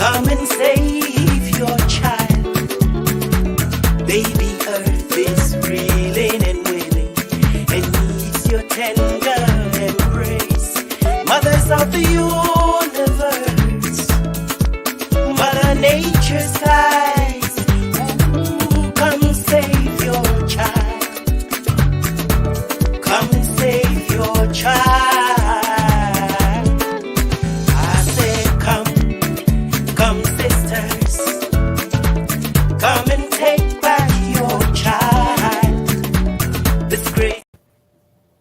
Come and save your child. Baby Earth is reeling and wailing and needs your tender embrace. Mothers of the universe, Mother Nature sighs. Ooh, come save your child. Come save your child. Come and take back your child. This great.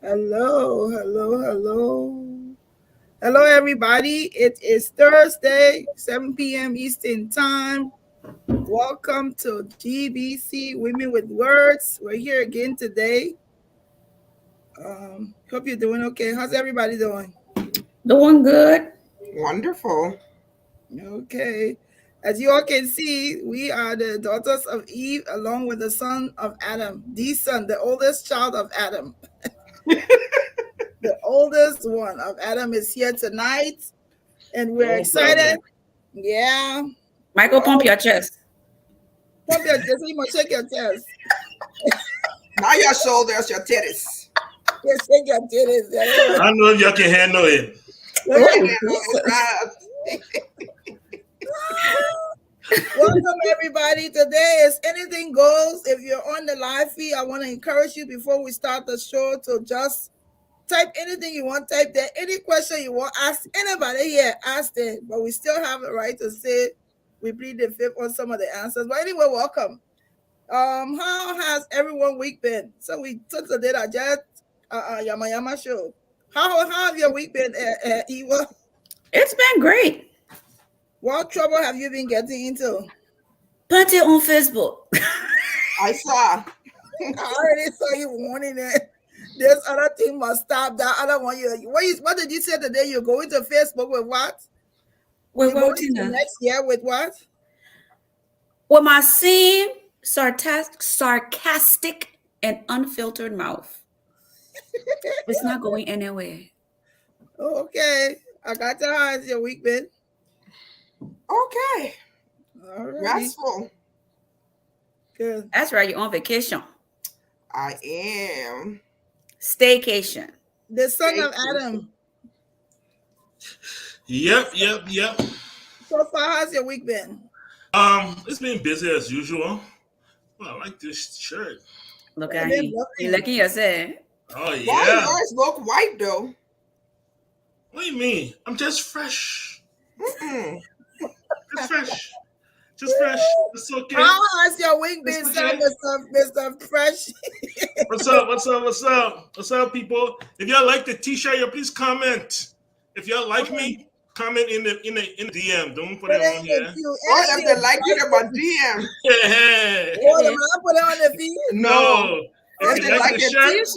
Hello, hello, hello. Hello, everybody. It is Thursday, 7 p.m. Eastern Time. Welcome to GBC Women with Words. We're here again today. Hope you're doing okay. How's everybody doing? Doing good. Wonderful. Okay. As you all can see, we are the daughters of Eve along with the son of Adam. The son, the oldest child of Adam. The oldest one of Adam is here tonight. And we're excited. Yeah. Michael, pump your chest. Pump your chest. You must shake your chest. Not your shoulders, your titties. Yeah, shake your titties. Yeah. I know if y'all can handle it. Welcome everybody. Today is Anything Goes. If you're on the live feed, I want to encourage you before we start the show to just type anything you want, type there. Any question you want, ask anybody here, ask it. But we still have the right to say we plead the fifth on some of the answers. But anyway, welcome. How has everyone week been? So we took the data just Yama Yama show. How have your week been, Eva? It's been great. What trouble have you been getting into? Plenty on Facebook. I saw. I already saw you warning it. This other thing must stop. That other one, what did you say today? You're going to Facebook with what? With what, Tina? Next year with what? With my same sarcastic and unfiltered mouth. It's not going anywhere. Okay. I got to how has your week been? Okay. Restful. Good. That's right. You're on vacation. I am. Staycation. The son of Adam. Yep. So far, how's your week been? It's been busy as usual. Well, I like this shirt. Look at him. You're lucky yourself. Oh yeah. Why yours look white though? What do you mean? I'm just fresh. Just fresh. It's okay. How has your week been, okay. Mr. Fresh? What's up, people? If y'all like the t-shirt, y'all please comment. If y'all like me, comment in the DM. Don't put it on here. Or if they like you, about DM. Yeah. Oh, am I put it on the feed? No. If you like the shirt,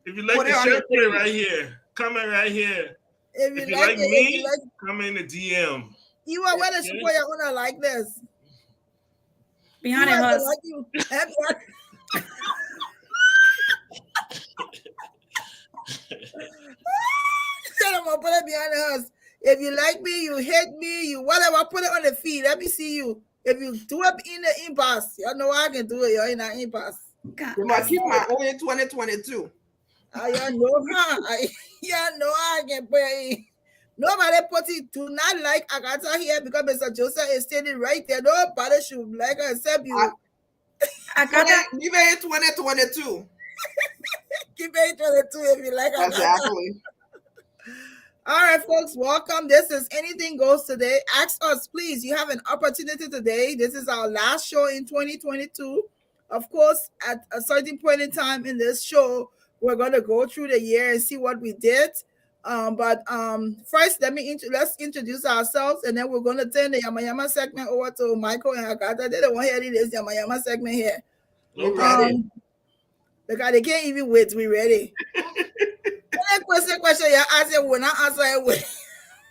if you like the shirt, put it right here. Comment right here. If you like me, comment in the DM. You are going to support your owner like this. Behind her. Like you. I'm gonna put it behind us. If you like me, you hate me, you whatever, put it on the feed. Let me see you. If you do it in the impasse, you know I can do it. You're in an impasse. You must keep my own in 2022. You know I can put it in. Nobody put it. Do not like Agatha here because Mr. Joseph is standing right there. Nobody should like her except you. Agatha, leave it in 2022. Keep it in 2022 if you like Agatha. Exactly. All right, folks, welcome. This is Anything Goes today. Ask us, please. You have an opportunity today. This is our last show in 2022. Of course, at a certain point in time in this show, we're going to go through the year and see what we did. But first, let's introduce ourselves, and then we're going to turn the Yama Yama segment over to Michael and Agatha. They don't want to hear this Yama Yama segment here. We're ready. Because they can't even wait. We ready. Question you ask it, we're not answering it.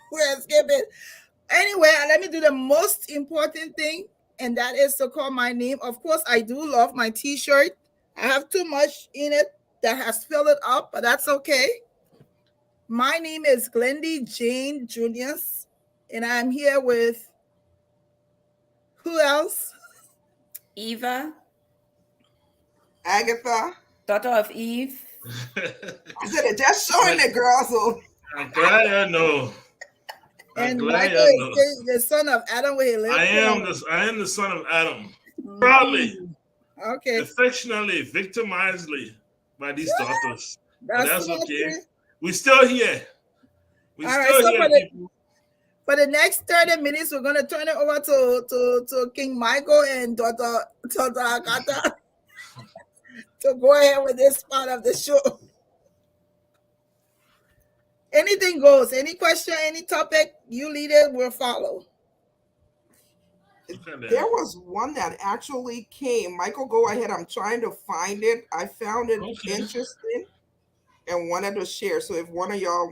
We're skipping. Anyway, let me do the most important thing, and that is to call my name. Of course, I do love my t-shirt. I have too much in it that has filled it up, but that's okay. My name is Glendy Jane Junius, and I'm here with Who else? Eva, Agatha. daughter of Eve. I said it just showing the girl. So I'm glad I know. I'm And glad Michael I is know. still the son of Adam with his I am the son of Adam. Proudly, Okay. affectionately, victimizedly by these daughters. But that's smart, okay. too. We still here. We All right, still so here, for the- people. For the next 30 minutes, we're gonna turn it over to King Michael and Daughter Agatha to go ahead with this part of the show. Anything goes. Any question, any topic, you lead it, we'll follow. there was one that actually came. Michael, go ahead. I'm trying to find it. I found it Okay. interesting and wanted to share. So if one of y'all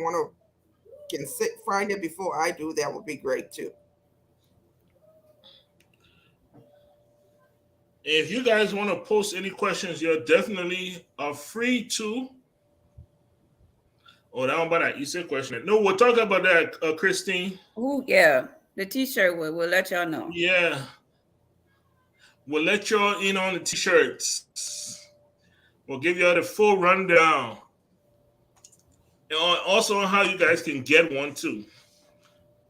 can find it before I do, that would be great too. If you guys want to post any questions, you're definitely free to. Oh, that one about that Easter question. No, we'll talk about that, Christine. Oh, yeah. The t-shirt will let y'all know. Yeah. We'll let y'all in on the t-shirts. We'll give y'all the full rundown. And also on how you guys can get one too.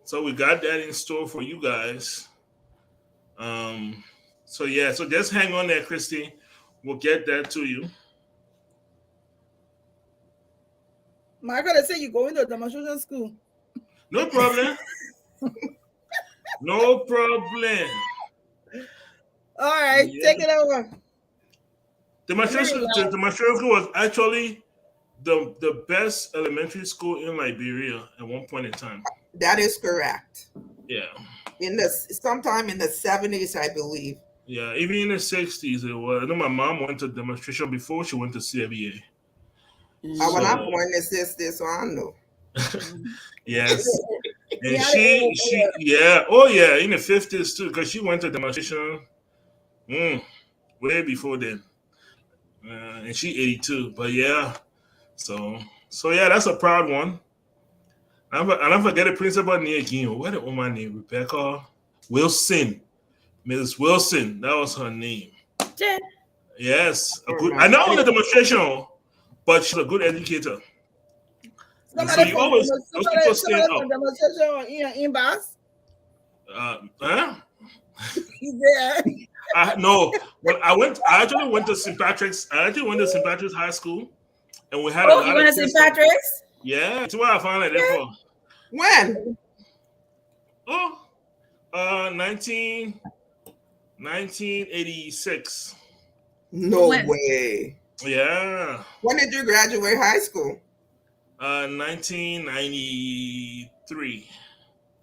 So we got that in store for you guys. So yeah, so just hang on there, Christine. We'll get that to you. Michael, they say you go into a demonstration school. No problem. No problem. All right, Yeah. take it over. Demonstration school was actually the best elementary school in Liberia at one point in time. That is correct. Yeah. Sometime in the 70s, I believe. Yeah, even in the 60s it was. I know my mom went to demonstration before she went to CBA. When I'm born, this, so I know. Yes. And she in the 50s too, because she went to demonstration way before then. And she 82. But yeah. So yeah, that's a proud one. And I forget the principal name again. What the woman name? Rebecca Wilson. Mrs. Wilson. That was her name. Jen. Yes. I know on the demonstration, but she's a good educator. So you always those people stand up. Demonstration in Bass. Huh? Yeah. No. When I actually went to St. Patrick's. I actually went to St. Patrick's High School, and we had a lot you went to St. Patrick's? Yeah, that's why I found it there for. When? 1986. No way. Yeah. When did you graduate high school? 1993.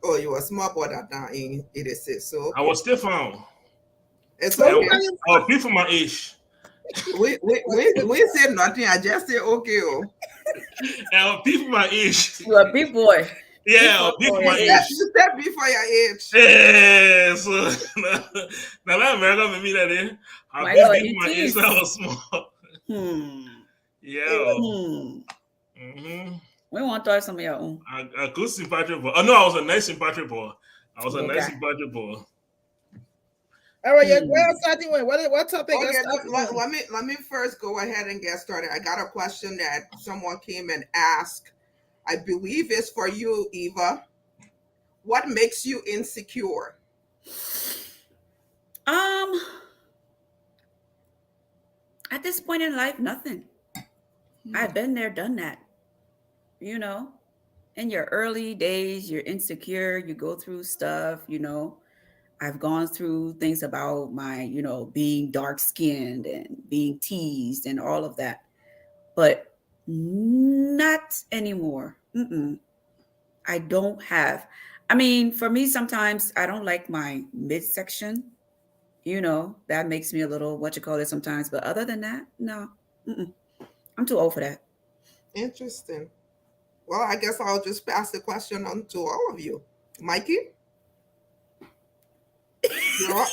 Oh, you were small boy that now in 86. So I was still found. it's okay. I was people my age. We said nothing. I just said okay. Oh. And people my age. You a big boy. Yeah, people my age. You said before your age. Yeah, so now that America made me that in. I people my age, I was small. Yeah. We want to talk some of your own. I could St. Patrick boy. Oh no, I was a nice St. Patrick boy. All right, we're starting with what topic? Okay, let me first go ahead and get started. I got a question that someone came and asked. I believe it's for you, Eva. What makes you insecure? At this point in life, nothing. I've been there, done that. You know, in your early days, you're insecure, you go through stuff, you know. I've gone through things about my, you know, being dark skinned and being teased and all of that, but not anymore. I don't have. I mean, for me, sometimes I don't like my midsection. You know, that makes me a little sometimes. But other than that, no. I'm too old for that. Interesting. Well, I guess I'll just pass the question on to all of you. Mikey?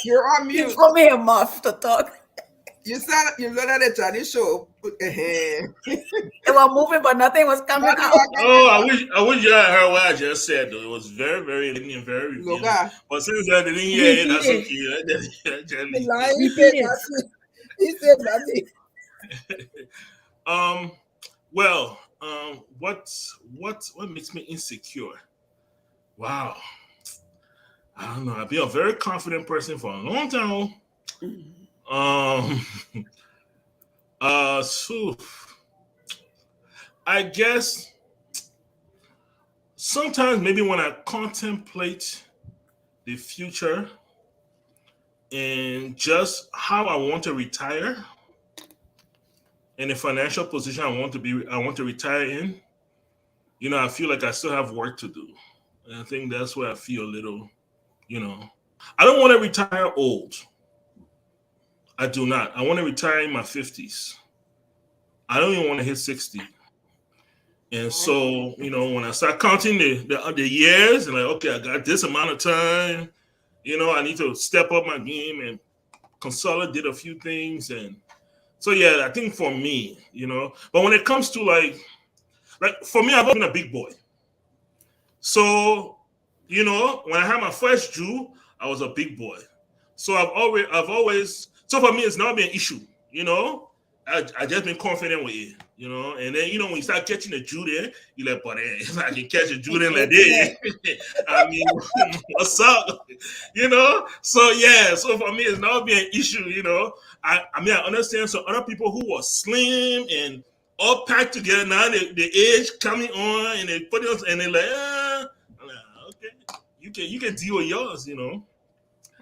You're on mute. You put me a muff to talk. You sound you look at the Johnny show. It was moving, but nothing was coming out. Oh, I wish you had heard what I just said. Though it was very, very enlightening and very revealing. Look at But since I didn't hear it, that's Repeat okay. Let The that leave. lion Repeat said it. nothing. He said nothing. Well, what makes me insecure? Wow, I don't know. I've been a very confident person for a long time. Um, so I guess sometimes maybe when I contemplate the future and just how I want to retire and the financial position I want to retire in, I feel like I still have work to do. And I think that's where I feel a little, I don't want to retire old. I do not. I want to retire in my 50s. I don't even want to hit 60. And so, when I start counting the years and like, okay, I got this amount of time, I need to step up my game and consolidate a few things. And so, yeah, I think for me, but when it comes to like for me, I've always been a big boy. So, when I had my first Jew, I was a big boy. So I've always, so for me, it's not been an issue, I just been confident with it, and then, when you start catching a Jew there, you're like, but if I can catch a Jew there like this, I mean, what's up, So, yeah, so for me, it's not been an issue, I understand some other people who were slim and all packed together now, the age coming on, and they put it on, and they're like, I'm like, okay, you can deal with yours,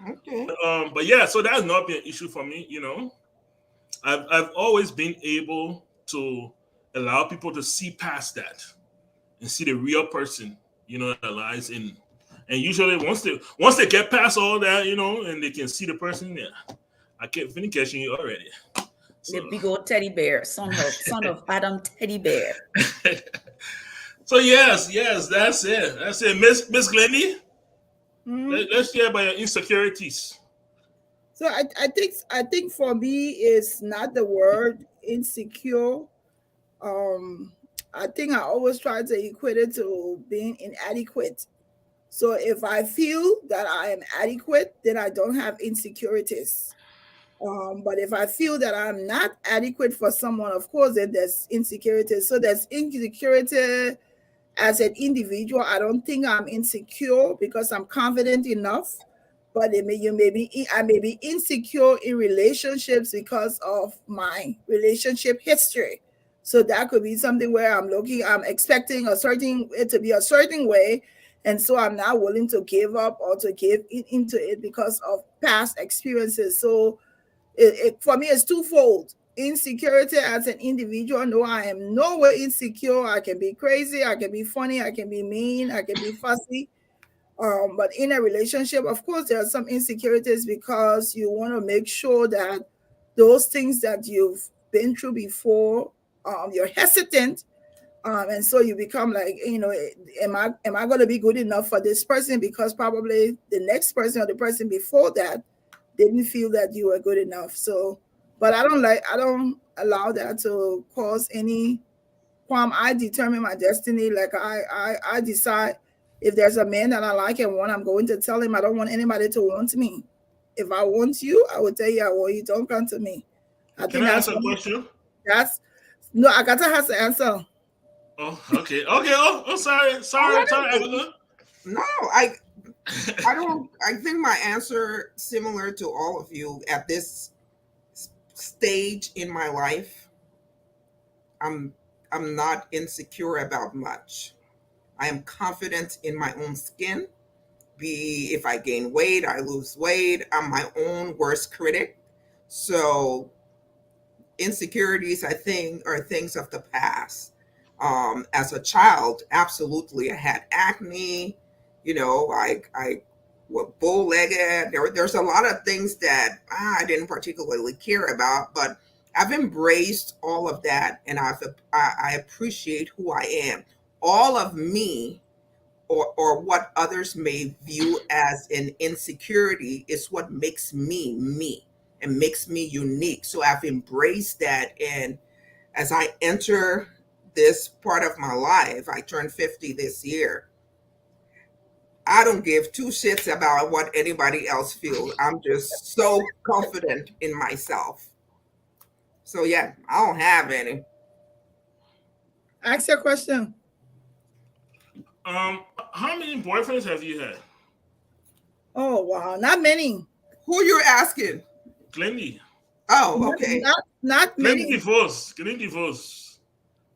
okay. But yeah, so that's not been an issue for me, I've always been able to allow people to see past that and see the real person, that lies in. And usually once they get past all that, and they can see the person, yeah, I can't finish catching you already. So. The big old teddy bear, son of Adam teddy bear. So yes, that's it. Miss Glennie, let's hear about your insecurities. So I think for me it's not the word insecure. I think I always try to equate it to being inadequate. So if I feel that I am adequate, then I don't have insecurities. But if I feel that I'm not adequate for someone, of course, then there's insecurity. So there's insecurity as an individual. I don't think I'm insecure because I'm confident enough. But I may be insecure in relationships because of my relationship history. So that could be something where I'm expecting it to be a certain way. And so I'm not willing to give up or to give into it because of past experiences. So for me, it's twofold. Insecurity as an individual. No, I am nowhere insecure. I can be crazy. I can be funny. I can be mean. I can be fussy. But in a relationship, of course, there are some insecurities because you want to make sure that those things that you've been through before, you're hesitant. And so you become like, am I going to be good enough for this person? Because probably the next person or the person before that didn't feel that you were good enough. So, but I don't allow that to cause any harm. I determine my destiny. Like I decide if there's a man that I like and want, I'm going to tell him I don't want anybody to want me. If I want you, I will tell you I want you. Don't come to me. Can I ask a question? No, Agatha has to answer. Oh, okay. Oh, sorry, Agatha. No, I think my answer similar to all of you at this stage in my life. I'm not insecure about much. I am confident in my own skin. If I gain weight, I lose weight. I'm my own worst critic. So insecurities, I think, are things of the past. As a child, absolutely, I had acne. I was bow-legged. There's a lot of things that I didn't particularly care about, but I've embraced all of that, and I appreciate who I am. All of me, or what others may view as an insecurity, is what makes me me. and makes me unique. So I've embraced that. And as I enter this part of my life, I turned 50 this year. I don't give two shits about what anybody else feels. I'm just so confident in myself. So yeah, I don't have any. Ask your question. How many boyfriends have you had? Oh wow, not many. Who you're asking? Plenty. Oh, okay. Not Plenty many. divorce. Plenty divorce.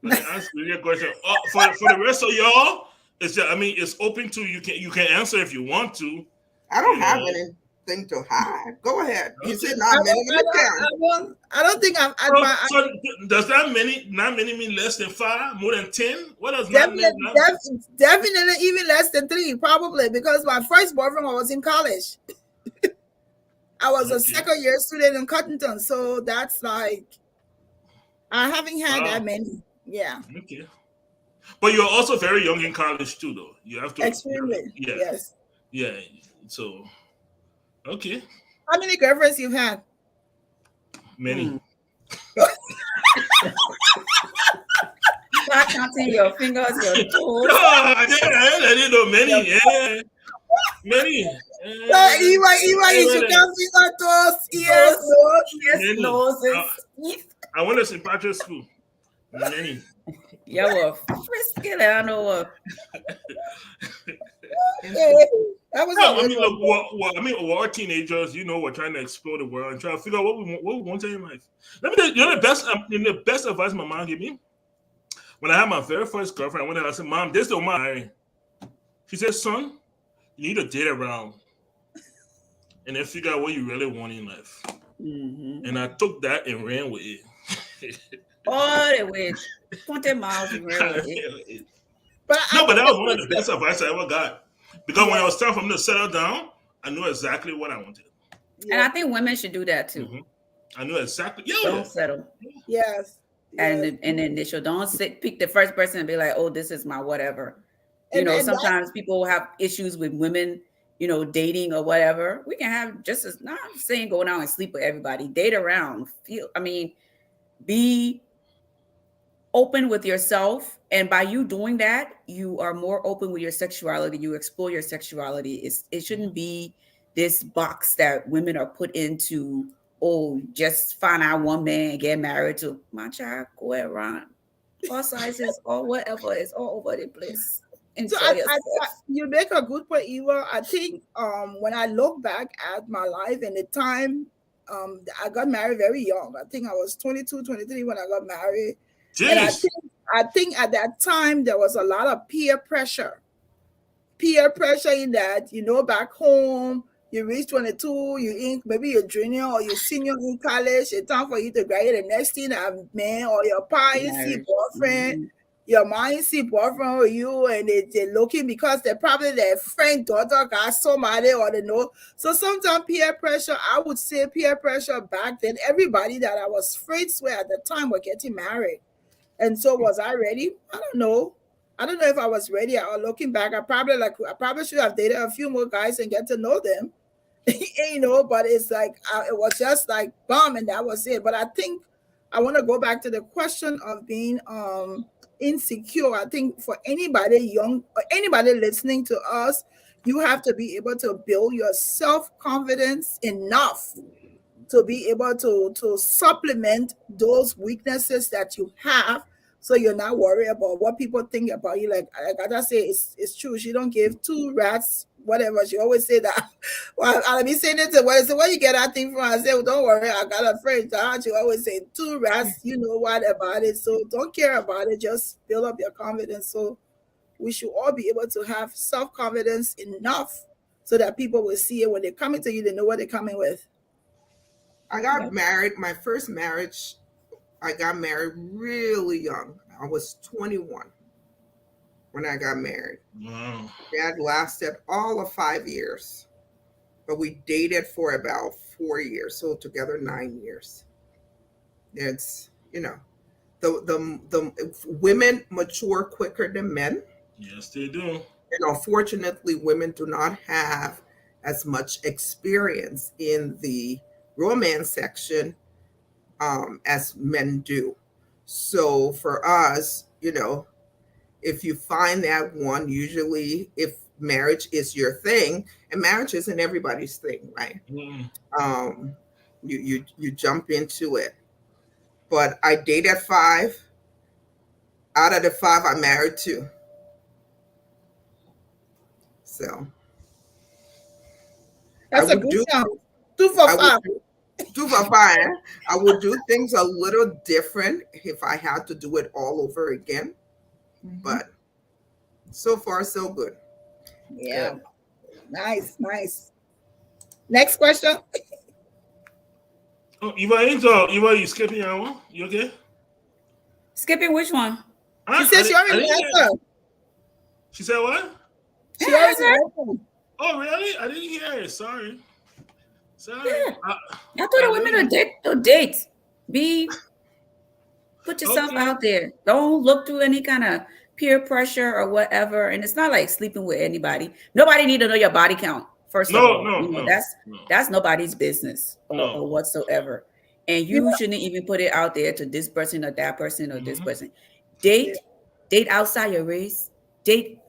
I answer your question. For the rest of y'all, it's open to you. Can answer if you want to. I don't have Yeah. anything to hide. Go ahead. You Okay. said not many. You can. I don't think I'm at So, my so does that not many mean less than 5, more than 10? What does not mean? definitely even less than 3, probably, because my first boyfriend was in college. I was a Okay. second year student in Cottonton, so that's like I haven't had Wow. that many. Yeah, Okay. But you're also very young in college too, though. You have to. extremely. Yeah. Yes. Yeah. So, okay. How many girlfriends you've had? Many. Start counting your fingers, your toes. I didn't know many. Yeah. Many. So you should count finger, toes, ears, nose. Yes, Many. noses. I went to St. Patrick's School. Many. Yeah, well, frisky, I know what. Okay. That was No, a I good mean, one. look, we're all teenagers. We're trying to explore the world and try to figure out what we want in life. Let me tell you, the best advice my mom gave me when I had my very first girlfriend. I went and I said, "Mom, this is the one I marry." She said, "Son, you need to date around and then figure out what you really want in life." Mm-hmm. And I took that and ran with it. All the way 20 miles away. But No, but that was one of the best advice I ever got. Because when I was time for me to settle down, I knew exactly what I wanted. And I think women should do that too. Mhm. I knew exactly. Don't settle. Yes. And initial, don't pick the first person and be like, "Oh, this is my whatever." And Sometimes people have issues with women, dating or whatever. We can have just as not saying go down and sleep with everybody. Date around. Be open with yourself, and by you doing that, you are more open with your sexuality. You explore your sexuality. It shouldn't be this box that women are put into. Oh, just find out one man, get married to. My child, go around all sizes, all whatever. It's all over the place. Enjoy yourself. You make a good point, Eva. I think when I look back at my life and the time, I got married very young. I think I was 22, 23 when I got married. Jeez. And I think at that time there was a lot of peer pressure. Peer pressure in that, back home, you reach 22, maybe you're junior or you're senior in college, it's time for you to graduate. The next thing, a man or your parents see boyfriend, your mom see boyfriend with you, and they're looking because they're probably their friend daughter got somebody or they know. So sometimes peer pressure, I would say peer pressure back then, everybody that I was friends with at the time were getting married. And so was I ready? I don't know. I don't know if I was ready or looking back. I probably should have dated a few more guys and get to know them. But it's like it was just like bomb and that was it. But I think I want to go back to the question of being insecure. I think for anybody young or anybody listening to us, you have to be able to build your self-confidence enough to be able to supplement those weaknesses that you have, so you're not worried about what people think about you. Like I gotta say, it's true. She don't give two rats whatever. She always say that. Well, I'll be saying it to her. So where you get that thing from? I say, well, don't worry, I got a friend. She always say two rats. You know what about it? So don't care about it. Just build up your confidence. So we should all be able to have self-confidence enough so that people will see it when they're coming to you. They know what they're coming with. I got married. My first marriage, I got married really young. I was 21 when I got married. Wow. That lasted all of 5 years, but we dated for about 4 years, so together 9 years. It's the women mature quicker than men. Yes, they do. And unfortunately, women do not have as much experience in the romance section as men do. So for us, if you find that one, usually if marriage is your thing, and marriage isn't everybody's thing, right? You jump into it. But I dated 5. Out of the 5, I married 2. So That's a good count. 2 for 5. 2 for 5. I would do things a little different if I had to do it all over again. But so far, so good. Yeah. Good. Nice. Next question. Oh, Eva, you skipping that one? You okay? Skipping which one? She said she already answered. She said what? She already answered. Oh, really? I didn't hear it. Sorry. Yeah. I thought the women would date. Put yourself out there. Don't look through any kind of peer pressure or whatever. And it's not like sleeping with anybody. Nobody need to know your body count. First of all, that's nobody's business or whatsoever. And you shouldn't even put it out there to this person or that person or this person. Date outside your race.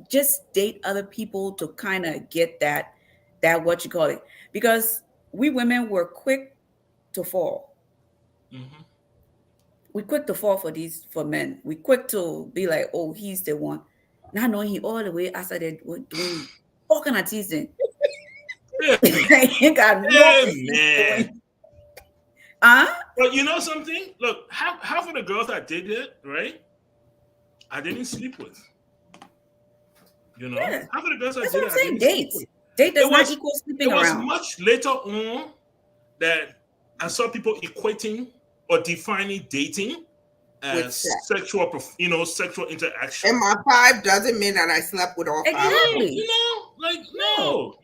Just date other people to kind of get that what you call it. Because we women were quick to fall. We quick to fall for men. We quick to be like, oh, he's the one. Not knowing he all the way outside there doing all kind of teasing. He got man. But you know something? Look, half of the girls I dated, right? I didn't sleep with. Half of the girls I dated. That's what I'm saying. Date does not equal sleeping around. It was much later on that I saw people equating or defining dating as sexual interaction. And my 5 doesn't mean that I slept with all 5. Exactly. No.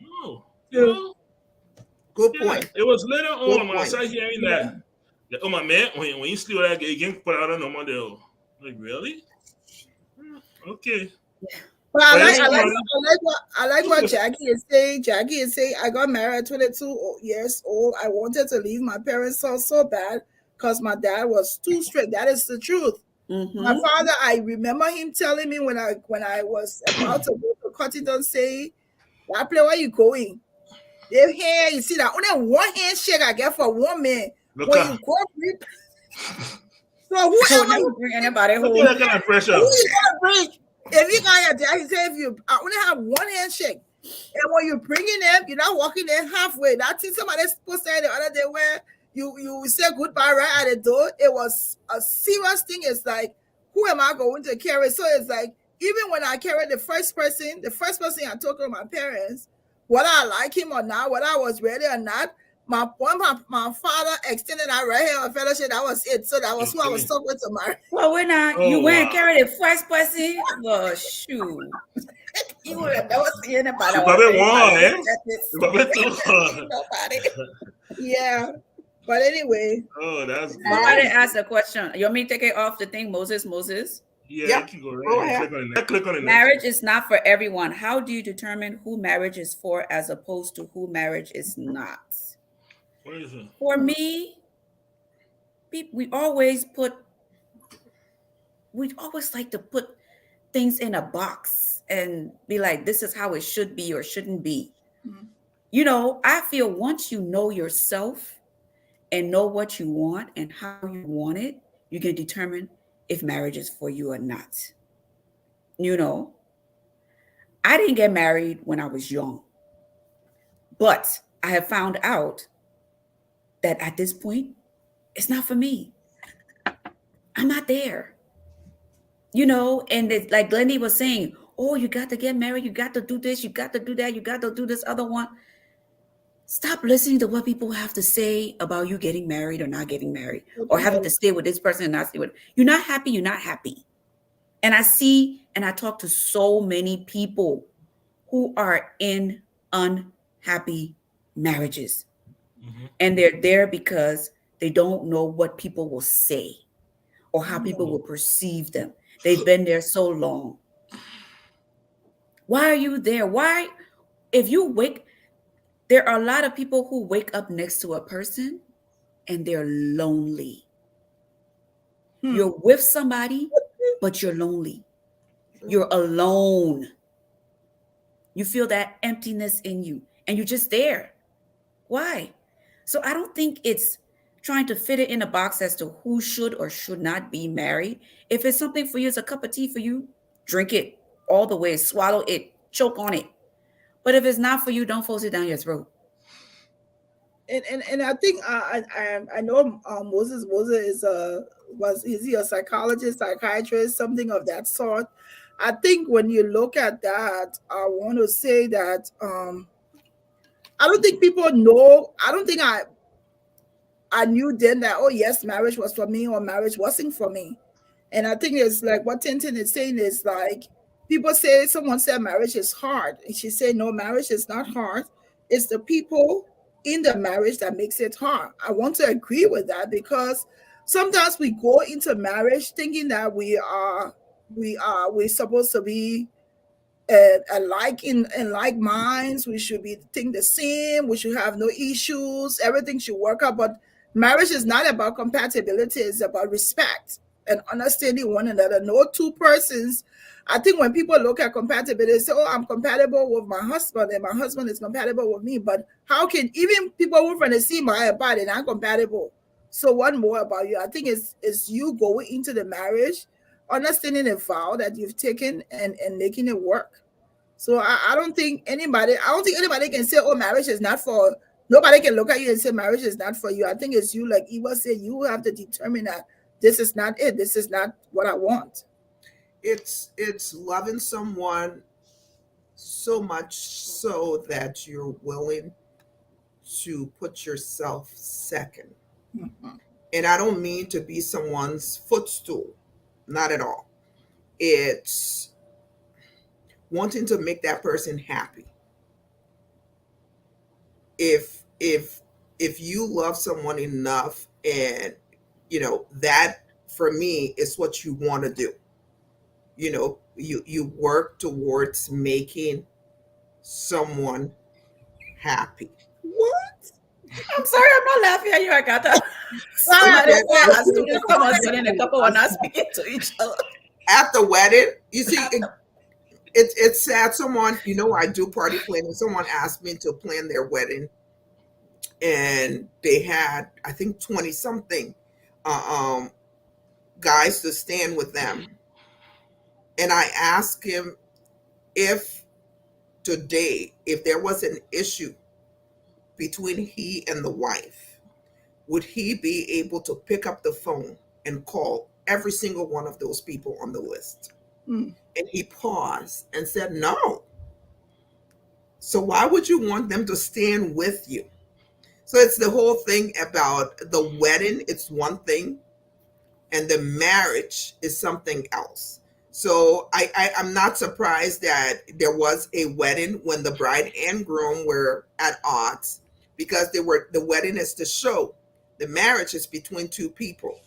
Good point. It was later on when I started hearing that. Oh my man, when you sleep with that guy, you can't put out on no Monday. Like really? Okay. But I like what Jackie is saying. Jackie is saying, I got married at 22 years old. I wanted to leave my parents' house so bad because my dad was too strict. That is the truth. My father, I remember him telling me when I was about to go to Cottington, say, "That play where you going? They here, you see that only one handshake I get for one man. When you go, so whoever you bring anybody home, that kind of pressure. Who you gonna bring? If you got your dad, he said, I only have one handshake, and when you're bringing them, you're not walking there halfway. That thing somebody supposed to say the other day where you say goodbye right at the door. It was a serious thing. It's like, who am I going to carry? So it's like, even when I carried the first person I talked to my parents, whether I like him or not, whether I was ready or not, my father extended that right here on fellowship. That was it. So that was who I was talking to marry. Well, we're not. You went and carried the first person. Well, shoot. You would have never seen anybody. Nobody. Yeah. But anyway. Oh, that's good. Somebody asked a question. You want me to take it off the thing, Moses? Yeah, you can go right ahead. Click on it. Marriage is not for everyone. How do you determine who marriage is for as opposed to who marriage is not? What is it? For me, we always like to put things in a box and be like, this is how it should be or shouldn't be. I feel once you know yourself and know what you want and how you want it, you can determine if marriage is for you or not. I didn't get married when I was young, but I have found out that at this point, it's not for me. I'm not there. And it's like Glendy was saying, oh, you got to get married. You got to do this. You got to do that. You got to do this other one. Stop listening to what people have to say about you getting married or not getting married or having to stay with this person and not stay with. You're not happy. You're not happy. And I see and I talk to so many people who are in unhappy marriages. And they're there because they don't know what people will say or how people will perceive them. They've been there so long. Why are you there? There are a lot of people who wake up next to a person and they're lonely. Hmm. You're with somebody, but you're lonely. You're alone. You feel that emptiness in you, and you're just there. Why? So I don't think it's trying to fit it in a box as to who should or should not be married. If it's something for you, it's a cup of tea for you, drink it all the way, swallow it, choke on it. But if it's not for you, don't force it down your throat. And I think I know Moses is he a psychologist, psychiatrist, something of that sort. I think when you look at that, I want to say that I don't think people know. I don't think I knew then that, oh yes, marriage was for me or marriage wasn't for me. And I think it's like what Tintin is saying is like people say someone said marriage is hard. And she said no, marriage is not hard. It's the people in the marriage that makes it hard. I want to agree with that because sometimes we go into marriage thinking that we're supposed to be alike in like minds. We should be think the same. We should have no issues. Everything should work out. But marriage is not about compatibility. It's about respect and understanding one another. No two persons. I think when people look at compatibility, they say, "Oh, I'm compatible with my husband, and my husband is compatible with me." But how can even people who from the same body not compatible? So what more about you? I think it's you going into the marriage, understanding the vow that you've taken and making it work. So I don't think anybody can say, oh, marriage is not for nobody can look at you and say marriage is not for you. I think it's you, like Eva said, you have to determine that this is not it. This is not what I want. It's loving someone so much so that you're willing to put yourself second. Mhm. And I don't mean to be someone's footstool, not at all. It's wanting to make that person happy. If you love someone enough, and that for me is what you want to do. You work towards making someone happy. What? I'm sorry, I'm not laughing at you. I got that. Sorry, I didn't say our students come on and a couple are not speaking to each other. At the wedding, you see, it's sad. Someone, I do party planning. Someone asked me to plan their wedding, and they had, I think, 20 something guys to stand with them. And I asked him if today, if there was an issue between he and the wife, would he be able to pick up the phone and call every single one of those people on the list? Mm. And he paused and said, no. So why would you want them to stand with you? So it's the whole thing about the wedding. It's one thing, and the marriage is something else. So I'm not surprised that there was a wedding when the bride and groom were at odds, because the wedding is to show the marriage is between two people.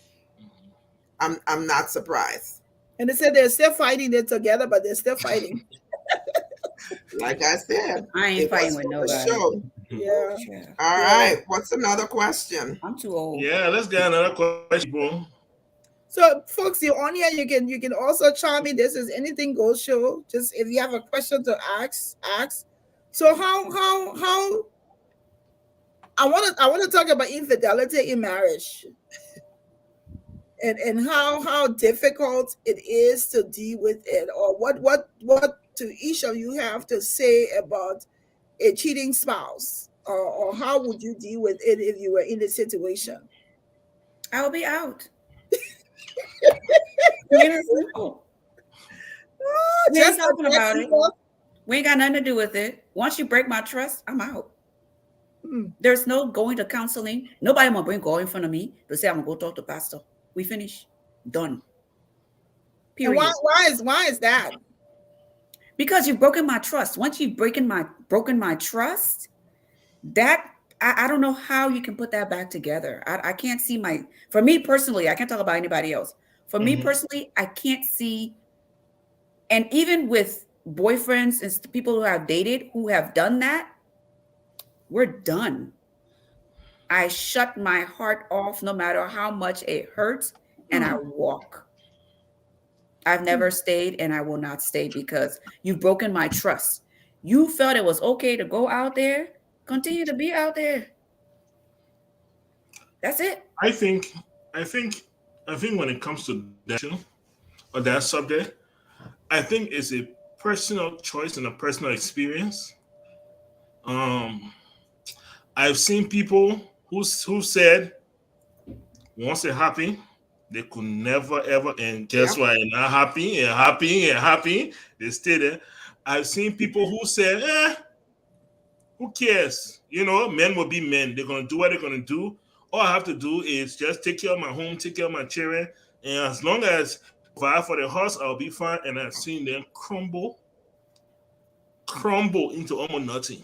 I'm not surprised. And they said they're still fighting it together, but they're still fighting. Like I said, I ain't it was fighting with for the nobody. show. Yeah. Yeah. All right. What's another question? I'm too old. Yeah, let's get another question, bro. So, folks, you're on here. You can also chime in. This is Anything Goes show. Just if you have a question to ask. So how I want to talk about infidelity in marriage, and how difficult it is to deal with it, or what to each of you have to say about a cheating spouse, or how would you deal with it if you were in the situation? I'll be out. Plain and simple. We ain't Just talking like about that, it. Eva. We ain't got nothing to do with it. Once you break my trust, I'm out. Hmm. There's no going to counseling. Nobody gonna bring God in front of me to say I'm gonna go talk to pastor. We finish. Done. And Period. why is that? Because you've broken my trust. Once you've broken my trust, that I don't know how you can put that back together. I can't see for me personally, I can't talk about anybody else. For me personally, I can't see, and even with boyfriends and people who have dated who have done that, we're done. I shut my heart off no matter how much it hurts, and I walk. I've never stayed and I will not stay because you've broken my trust. You felt it was okay to go out there, continue to be out there. That's it. I think, I think, I think when it comes to that issue or that subject, I think it's a personal choice and a personal experience. Um, I've seen people who said once they're happy, they could never ever, and guess Yep. what? They're not happy and happy and happy. They stay there. I've seen people who said, who cares? You know, men will be men. They're gonna do what they're gonna do. All I have to do is just take care of my home, take care of my children, and as long as I provide for the house, I'll be fine. And I've seen them crumble into almost nothing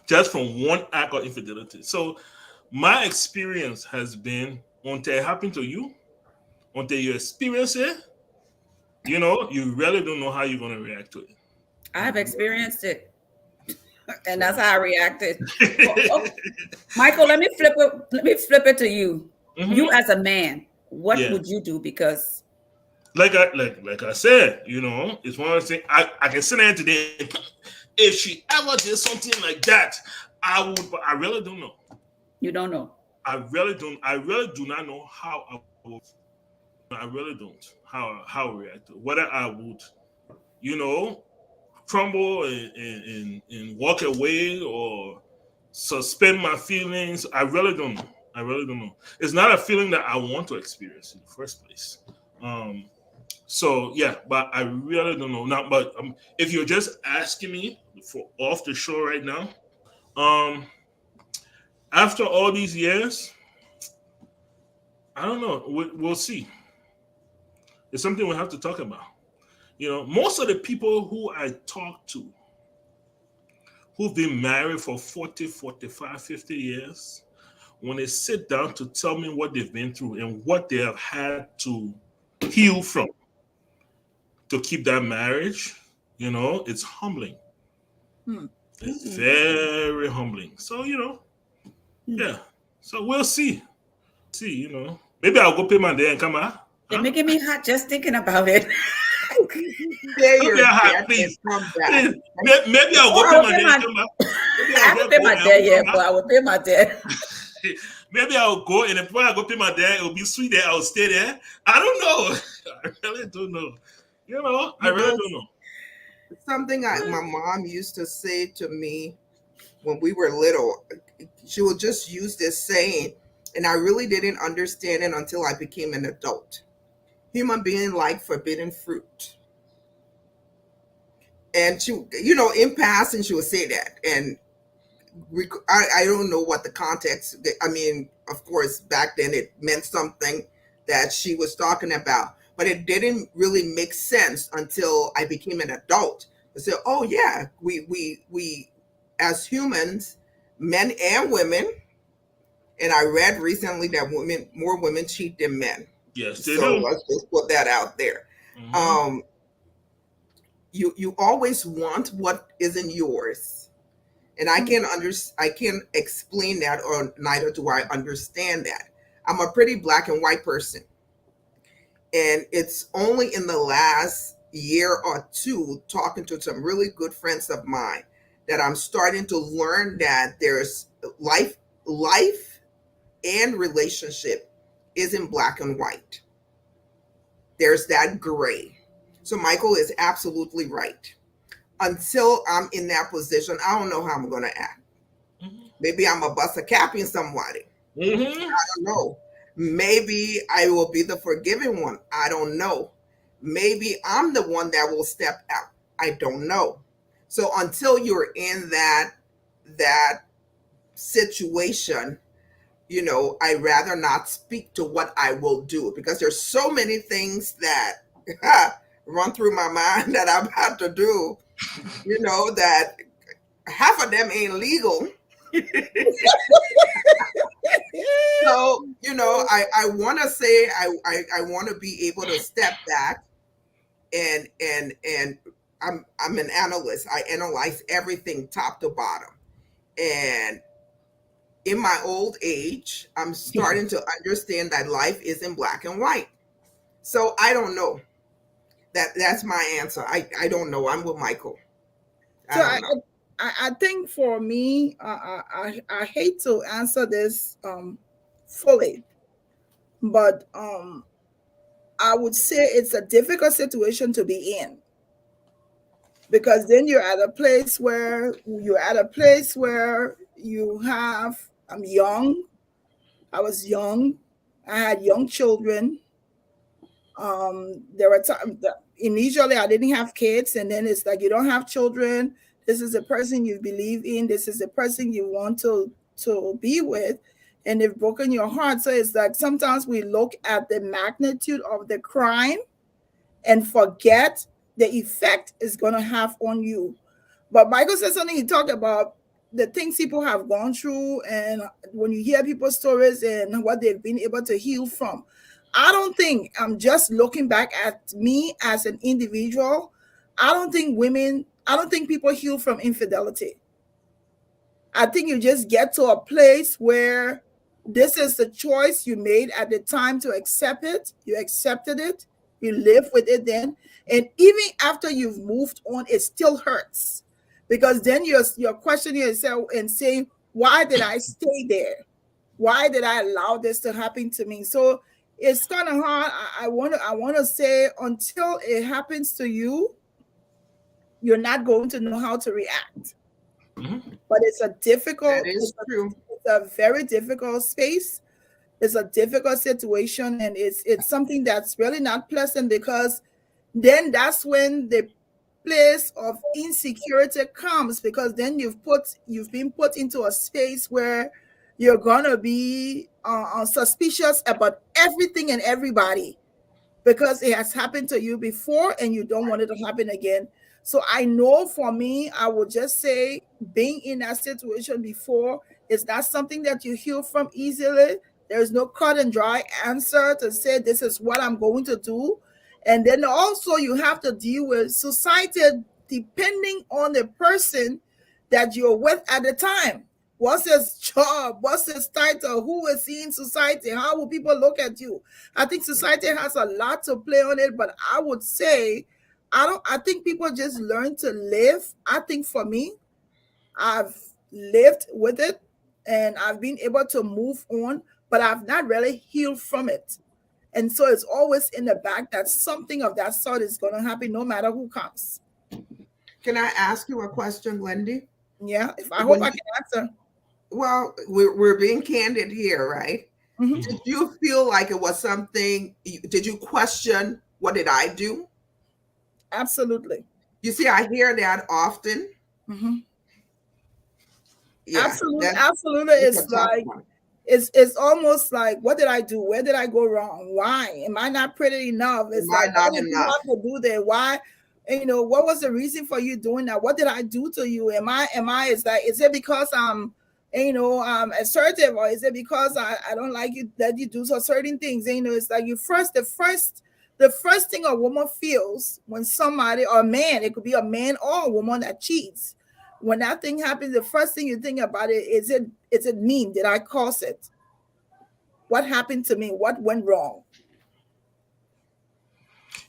just from one act of infidelity. So my experience has been until it happened to you, until you experience it, you know, you really don't know how you're gonna react to I've experienced it. And that's how I reacted. Oh, Michael, let me flip it to you. Mhm. You as a man, what Yeah. would you do? Because Like I said, you know, it's one of the things I can sit there today. If she ever did something like that, I would, but I really don't know. you don't know. I really do not know how I would. I really don't how I react. Whether I would, you know, crumble and walk away or suspend my feelings. I really don't know. I really don't know. It's not a feeling that I want to experience in the first place. So yeah, but I really don't know now. But if you're just asking me for off the show right now, um, after all these years, I don't know. We'll see. It's something we have to talk about. You know, most of the people who I talk to who've been married for 40, 45, 50 years, when they sit down to tell me what they've been through and what they have had to heal from to keep that marriage, you know, it's humbling. It's very humbling. So, you know, yeah. So we'll see. See, you know. Maybe I'll go pay my day and come out. You're making me hot just thinking about it. Pay your Okay, hi, debt please. and come back. Please. Maybe I'll Oh, go I pay will my pay day my- and come back. Maybe I I'll haven't just paid go my and debt come yet, back. but I will pay my debt. Maybe I'll go, and if I go pay my dad, it'll be sweet there. I'll stay there. I don't know. I really don't know. You know, I really don't know. Something my mom used to say to me when we were little. She would just use this saying, and I really didn't understand it until I became an adult. Human being like forbidden fruit. And she, you know, in passing, she would say that. And I don't know what the context, I mean, of course, back then it meant something that she was talking about, but it didn't really make sense until I became an adult. I said, oh yeah, we as humans, men and women, and I read recently that more women cheat than men. Yes, they So do. let's just put that out there. Mhm. You always want what isn't yours. And I can't explain that, or neither do I understand that. I'm a pretty black and white person. And it's only in the last year or two, talking to some really good friends of mine, that I'm starting to learn that there's life and relationship isn't black and white. There's that gray. So Michael is absolutely right. Until I'm in that position, I don't know how I'm going to act. Mhm. Maybe I'm a bust a cap in somebody. Mhm. I don't know. Maybe I will be the forgiving one. I don't know. Maybe I'm the one that will step out. I don't know. So until you're in that situation, you know, I'd rather not speak to what I will do, because there's so many things that run through my mind that I'm about to do, you know, that half of them ain't legal. So, you know, I want to say I want to be able to step back and I'm an analyst. I analyze everything top to bottom. And in my old age, I'm starting to understand that life isn't black and white. So I don't know. That's my answer. I don't know. I'm with Michael. So I think for me, I hate to answer this fully, but I would say it's a difficult situation to be in, because then you're at a place where you have, I'm young. I was young. I had young children. There were times that initially I didn't have kids, and then it's like you don't have children. This is the person you believe in. This is the person you want to be with, and they've broken your heart. So it's like sometimes we look at the magnitude of the crime and forget the effect it's going to have on you. But Michael said something, he talked about the things people have gone through, and when you hear people's stories and what they've been able to heal from. I don't think, I'm just looking back at me as an individual, I don't think people heal from infidelity. I think you just get to a place where this is the choice you made at the time to accept it. You accepted it. You live with it then. And even after you've moved on, it still hurts. Because then you're questioning yourself and saying, why did I stay there? Why did I allow this to happen to me? So it's kind of hard. I want to say, until it happens to you, you're not going to know how to react. Mm-hmm. But it's a difficult. That is true. It's a very difficult space. It's a difficult situation, and it's something that's really not pleasant, because then that's when the place of insecurity comes, because then you've been put into a space where you're gonna be suspicious about everything and everybody, because it has happened to you before and you don't want it to happen again. So I know for me, I would just say, being in that situation before is not something that you heal from easily. There's no cut and dry answer to say this is what I'm going to do. And then also you have to deal with society, depending on the person that you're with at the time. What's his job? What's his title? Who is he in society? How will people look at you? I think society has a lot to play on it, but I would say, I think people just learn to live. I think for me, I've lived with it and I've been able to move on, but I've not really healed from it. And so it's always in the back that something of that sort is going to happen no matter who comes. Can I ask you a question, Wendy? Yeah, I hope I can answer. Well, we're being candid here, right? Mhm. Did you feel like it was something, did you question, what did I do? Absolutely. You see, I hear that often. Mhm. Yeah, Absolutely. that's Absolutely. a It's tough like, one. it's almost like, what did I do? Where did I go wrong? Why am I not pretty enough? It's Am I like, not what did you enough? have to do there? Why? What was the reason for you doing that? What did I do to you? Is it because I'm assertive, or is it because I don't like you that you do so certain things? It's like the first thing a woman feels when somebody, or a man, it could be a man or a woman that cheats. When that thing happens, the first thing you think about it is it mean? Did I cause it? What happened to me? What went wrong?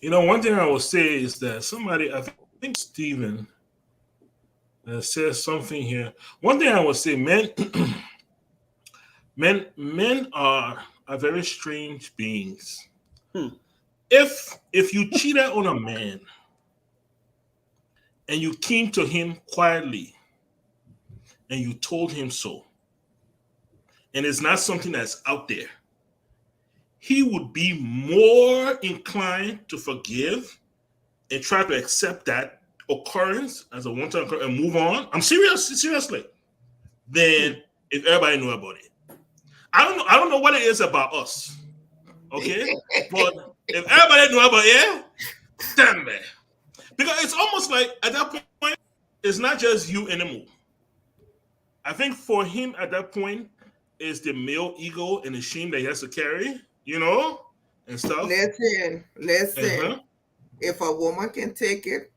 One thing I will say is that somebody, I think Stephen, says something here. One thing I will say, men, men are very strange beings. If you cheated on a man and you came to him quietly and you told him so, and it's not something that's out there, he would be more inclined to forgive and try to accept that occurrence as a one-time occurrence and move on. I'm seriously. Then if everybody knew about it, I don't know what it is about us, okay? But if everybody knew about it, damn man, because it's almost like at that point, it's not just you anymore. I think for him at that point is the male ego and the shame that he has to carry, and stuff. Listen. Uh-huh. If a woman can take it,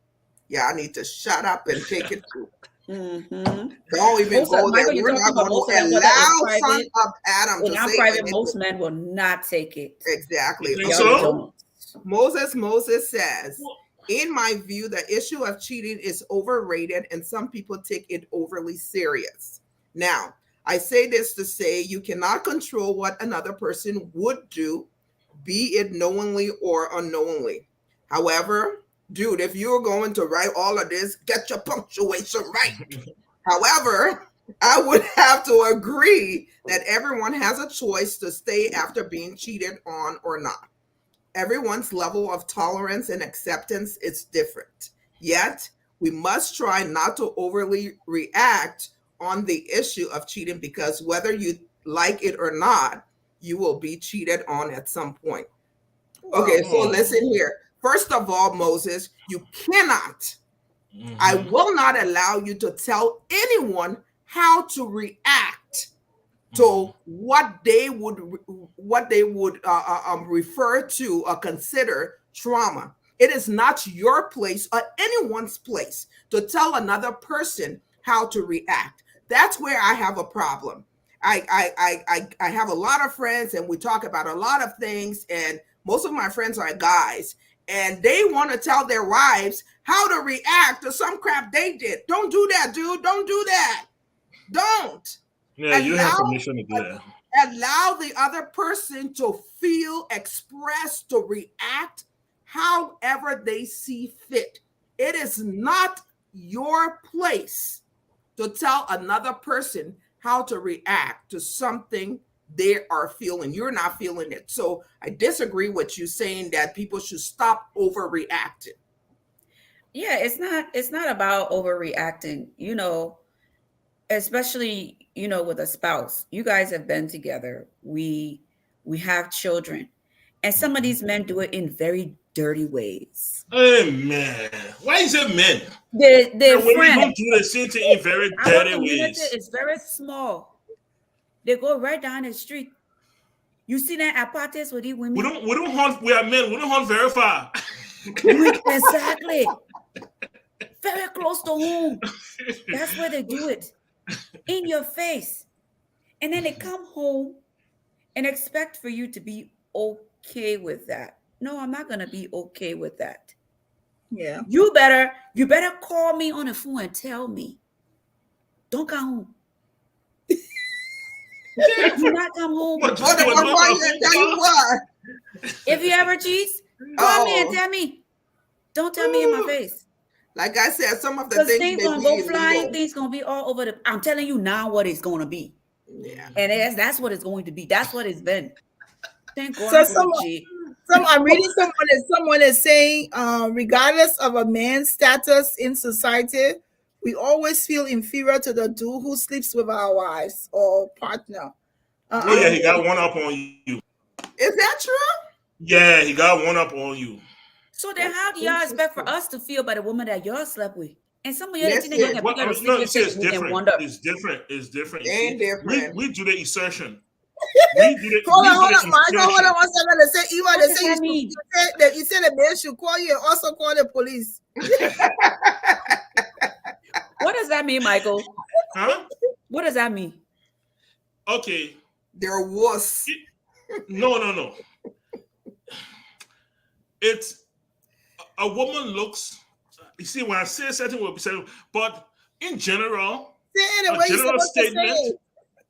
y'all need to shut up and take it too. Mhm. Don't even Most of, go there. Michael, you're We're talking not about going most of to them, whether in allow Son private of Adam or to not say private, anything. most men will not take it. Exactly. You think Y'all so? don't. Moses says, in my view, the issue of cheating is overrated and some people take it overly serious. Now, I say this to say you cannot control what another person would do, be it knowingly or unknowingly. However, dude, if you're going to write all of this, get your punctuation right. However, I would have to agree that everyone has a choice to stay after being cheated on or not. Everyone's level of tolerance and acceptance is different. Yet, we must try not to overly react on the issue of cheating because whether you like it or not, you will be cheated on at some point. Okay, so listen here. First of all, Moses, you cannot, I will not allow you to tell anyone how to react to what they would refer to or consider trauma. It is not your place or anyone's place to tell another person how to react. That's where I have a problem. I have a lot of friends and we talk about a lot of things, and most of my friends are guys, and they want to tell their wives how to react to some crap they did. Don't do that, dude. Don't do that. Don't. Yeah, you have permission to do that. Allow the other person to feel, express, to react however they see fit. It is not your place to tell another person how to react to something they are feeling. You're not feeling it. So I disagree with you saying that people should stop overreacting. Yeah, it's not about overreacting, you know, especially, you know, with a spouse. You guys have been together. We have children. And some of these men do it in very dirty ways. Hey man, why is it men? Their Women friend, don't do the same thing in very our dirty community ways. is very small. They go right down the street. You see that at parties with these women? We don't hunt. We are men. We don't hunt very far. Exactly. Very close to home. That's where they do it. In your face. And then they come home and expect for you to be okay with that. No, I'm not gonna be okay with that. Yeah. You better call me on the phone and tell me. Don't come home. Do not come home. Tell you what. If you ever cheat, call me and tell me. Don't tell me in my face. Like I said, some of the Because things things may gonna be go illegal. flying, things gonna be all over the. I'm telling you now what it's gonna be. Yeah. And that's what it's going to be. That's what it's been. Thank God. So I'm reading someone is saying, regardless of a man's status in society, we always feel inferior to the dude who sleeps with our wives or partner. Oh yeah, he got one up on you. Is that true? Yeah, he got one up on you. So then how do y'all expect for us to feel by the woman that y'all slept with? And some of y'all Yes, think that y'all can Well, pick out a no, secret see, it's and different. wonder. It's different. It's different. You Ain't see, different. We do the insertion. We do the, Hold we on, do hold the on, Michael. Hold on one second. They say, Eva, What they does say that mean? you said the man should call you and also call the police. What does that mean, Michael? Huh? What does that mean? Okay. They're wuss. No. It's a woman looks. You see, when I say something, will be said, but in general, Say it the way you're supposed to say it.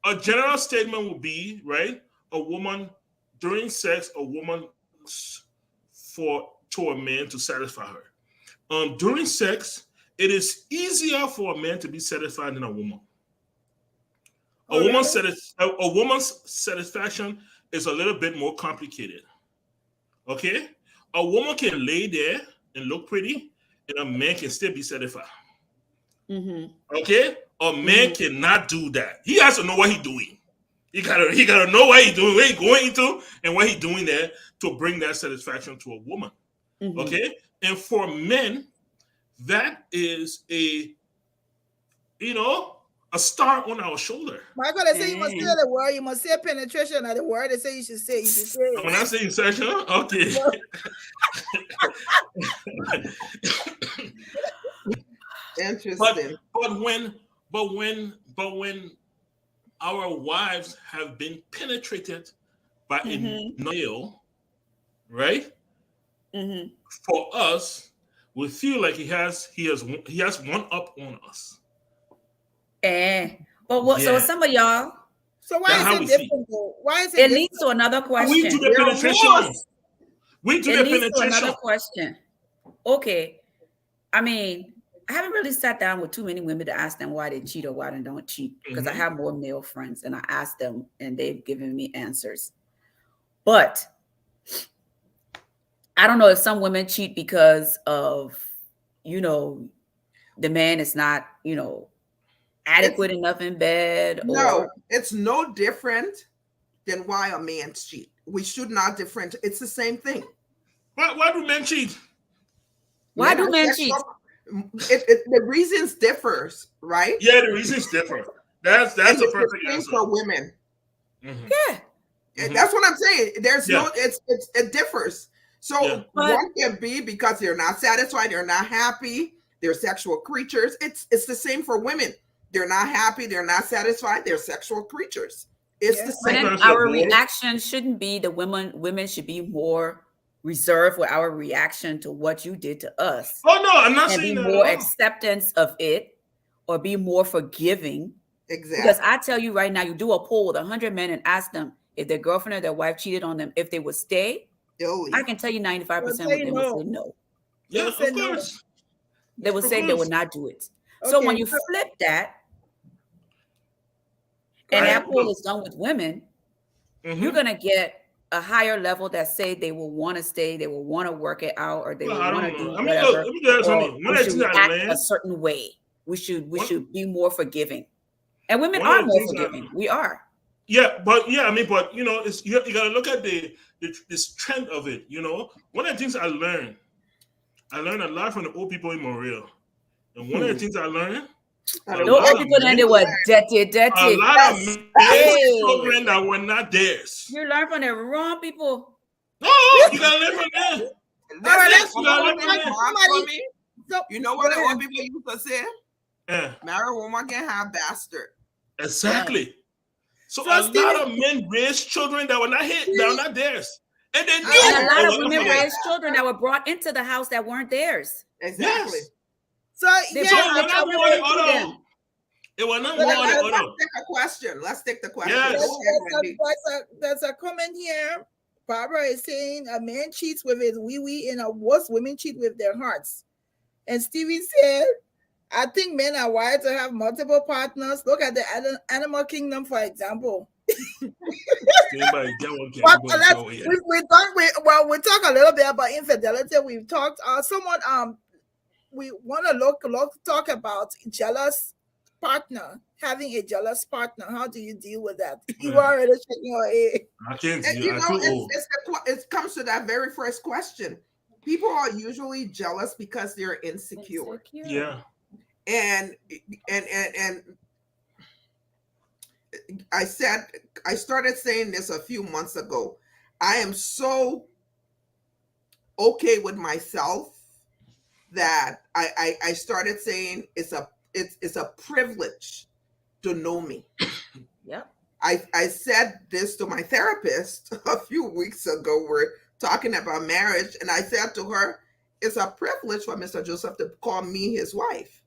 a general statement will be right. A woman during sex, a woman looks to a man to satisfy her. During sex, it is easier for a man to be satisfied than a woman. A woman's satisfaction is a little bit more complicated. Okay, a woman can lay there and look pretty, and a man can still be satisfied. Mm-hmm. Okay, a man cannot do that. He has to know what he's doing. He gotta know what he's doing, where he's going into, and what he's doing there to bring that satisfaction to a woman. Mm-hmm. Okay, and for men, that is a star on our shoulder. Michael, they say you must say the word. You must say penetration or the word they say you should say. You should say it. When I say insertion, okay. Interesting. But when our wives have been penetrated by a male, right? For us, we feel like he has one up on us. But what? So Yeah. some of y'all, So why That's how is we it see. different though? Why is it it different? leads to another We do question. the There are penetration. rules. We do It the leads to penetration. another question. Okay, I mean, I haven't really sat down with too many women to ask them why they cheat or why they don't cheat, because I have more male friends and I ask them and they've given me answers. But I don't know if some women cheat because of, the man is not, adequate enough in bed. No, it's no different than why a man cheat. We should not different. It's the same thing. Why do men cheat? Why do are men sexual- cheat? The reasons differs, right? Yeah, the reason's different. That's And a it's the perfect same answer. for women. Yeah. And that's what I'm saying. There's Yeah. it differs. So Yeah. one can be because they're not satisfied, they're not happy, they're sexual creatures. It's the same for women. They're not happy, they're not satisfied, they're sexual creatures. It's the But same. then Sometimes our they're both. reaction shouldn't be the women should be more reserved with our reaction to what you did to us, Oh no, I'm not and be saying that more at all. acceptance of it, or be more forgiving. Exactly. Because I tell you right now, you do a poll with 100 men and ask them if their girlfriend or their wife cheated on them, if they would stay. They'll leave. I can tell you 95% They'll of say them no. would say no. Yeah, They'll of say no. course. They would Of say they course. would not do it. So Okay, when you so- flip that, and that poll is done with women, you're gonna get a higher level that say they will want to stay, they will want to work it out, or they Well, will I want don't to do know. I mean, whatever. look, let me tell you or something. One we of the should things I react learned, a certain way. We should be more forgiving, and women One are of the more things I- forgiving. We are. but it's you got to look at this trend of it. One of the things I learned a lot from the old people in Montreal, and one of the things I learned, I a don't No lot old of people then men- they were dirty. a lot Yes. of men Hey. children that were not theirs. You learn from the wrong people. No, you gotta live with them. All right, That's you gotta one live thing with them. mark for me. So, You know what go the ahead. old people used to say? Yeah, Married woman can have bastard. exactly. So So, a lot Stevie- of men raised children that were not theirs, and they knew. And a lot they of were women not theirs. raised children that were brought into the house that weren't theirs. Exactly. Yes. So They yeah, So brought it the was not children one or into the them. other. It was not But one or the Let's other. take a question. Let's take the question. Yes. Go ahead, Wendy. there's a comment here. Barbara is saying a man cheats with his wee and a worse women cheat with their hearts. And Stevie said, I think men are wired to have multiple partners. Look at the animal kingdom, for example. Anybody get one can But go let's- go ahead. we talk a little bit about infidelity. We've talked. We want to talk about jealous partner, having a jealous partner. How do you deal with that? You Yeah. already shaking your head. I can't. And I'm too old. it comes to that very first question. People are usually jealous because they're insecure. Yeah. And I started saying this a few months ago. I am so okay with myself that I started saying it's a privilege to know me. Yep. I said this to my therapist a few weeks ago. We're talking about marriage, and I said to her, it's a privilege for Mr. Joseph to call me his wife.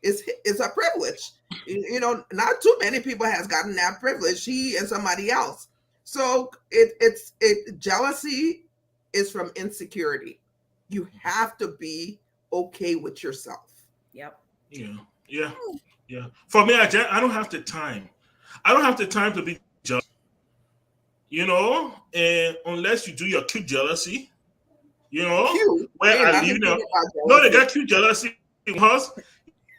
It's a privilege. Not too many people has gotten that privilege, he and somebody else. So jealousy is from insecurity. You have to be okay with yourself. Yep. Yeah. For me, I don't have the time. I don't have the time to be jealous. And unless you do your cute jealousy, Cute. where Ain't I nothing leave cute them. about No, they jealousy. got cute jealousy because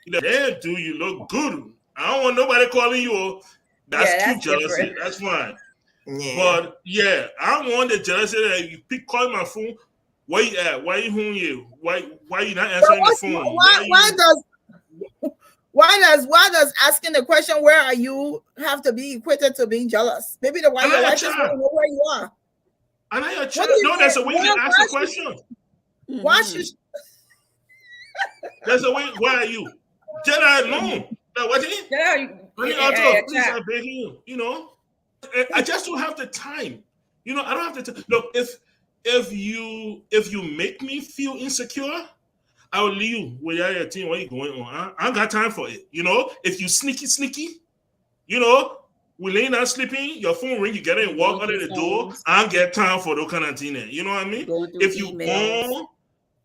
yeah, do you look good? I don't want nobody calling you. That's Yeah, cute that's jealousy. different. That's fine. Yeah. But yeah, I don't want the jealousy that you pick calling my phone. Where you at? Why you home you? Why you not answering the phone? Why does asking the question where are you have to be equated to being jealous? Maybe the wife I'm not your a wife just child. don't know where you are. And I a do child. you No, mean? there's a way to Why- ask the why question. Why Mhm. should There's a way. Why are you? Jedi, no. Like, what is it? Yeah, Honey, Arthur, please, I'm begging you. You know, I just don't have the time. You know, I don't have the time. Look, if you make me feel insecure, I'll leave you. Well, yeah, team, what you going on? I ain't got time for it. You know, if you sneaky, you know, we laying down sleeping, your phone ring, you get it and walk under the door. I don't get time for those kind of thing. You know what I mean? If you go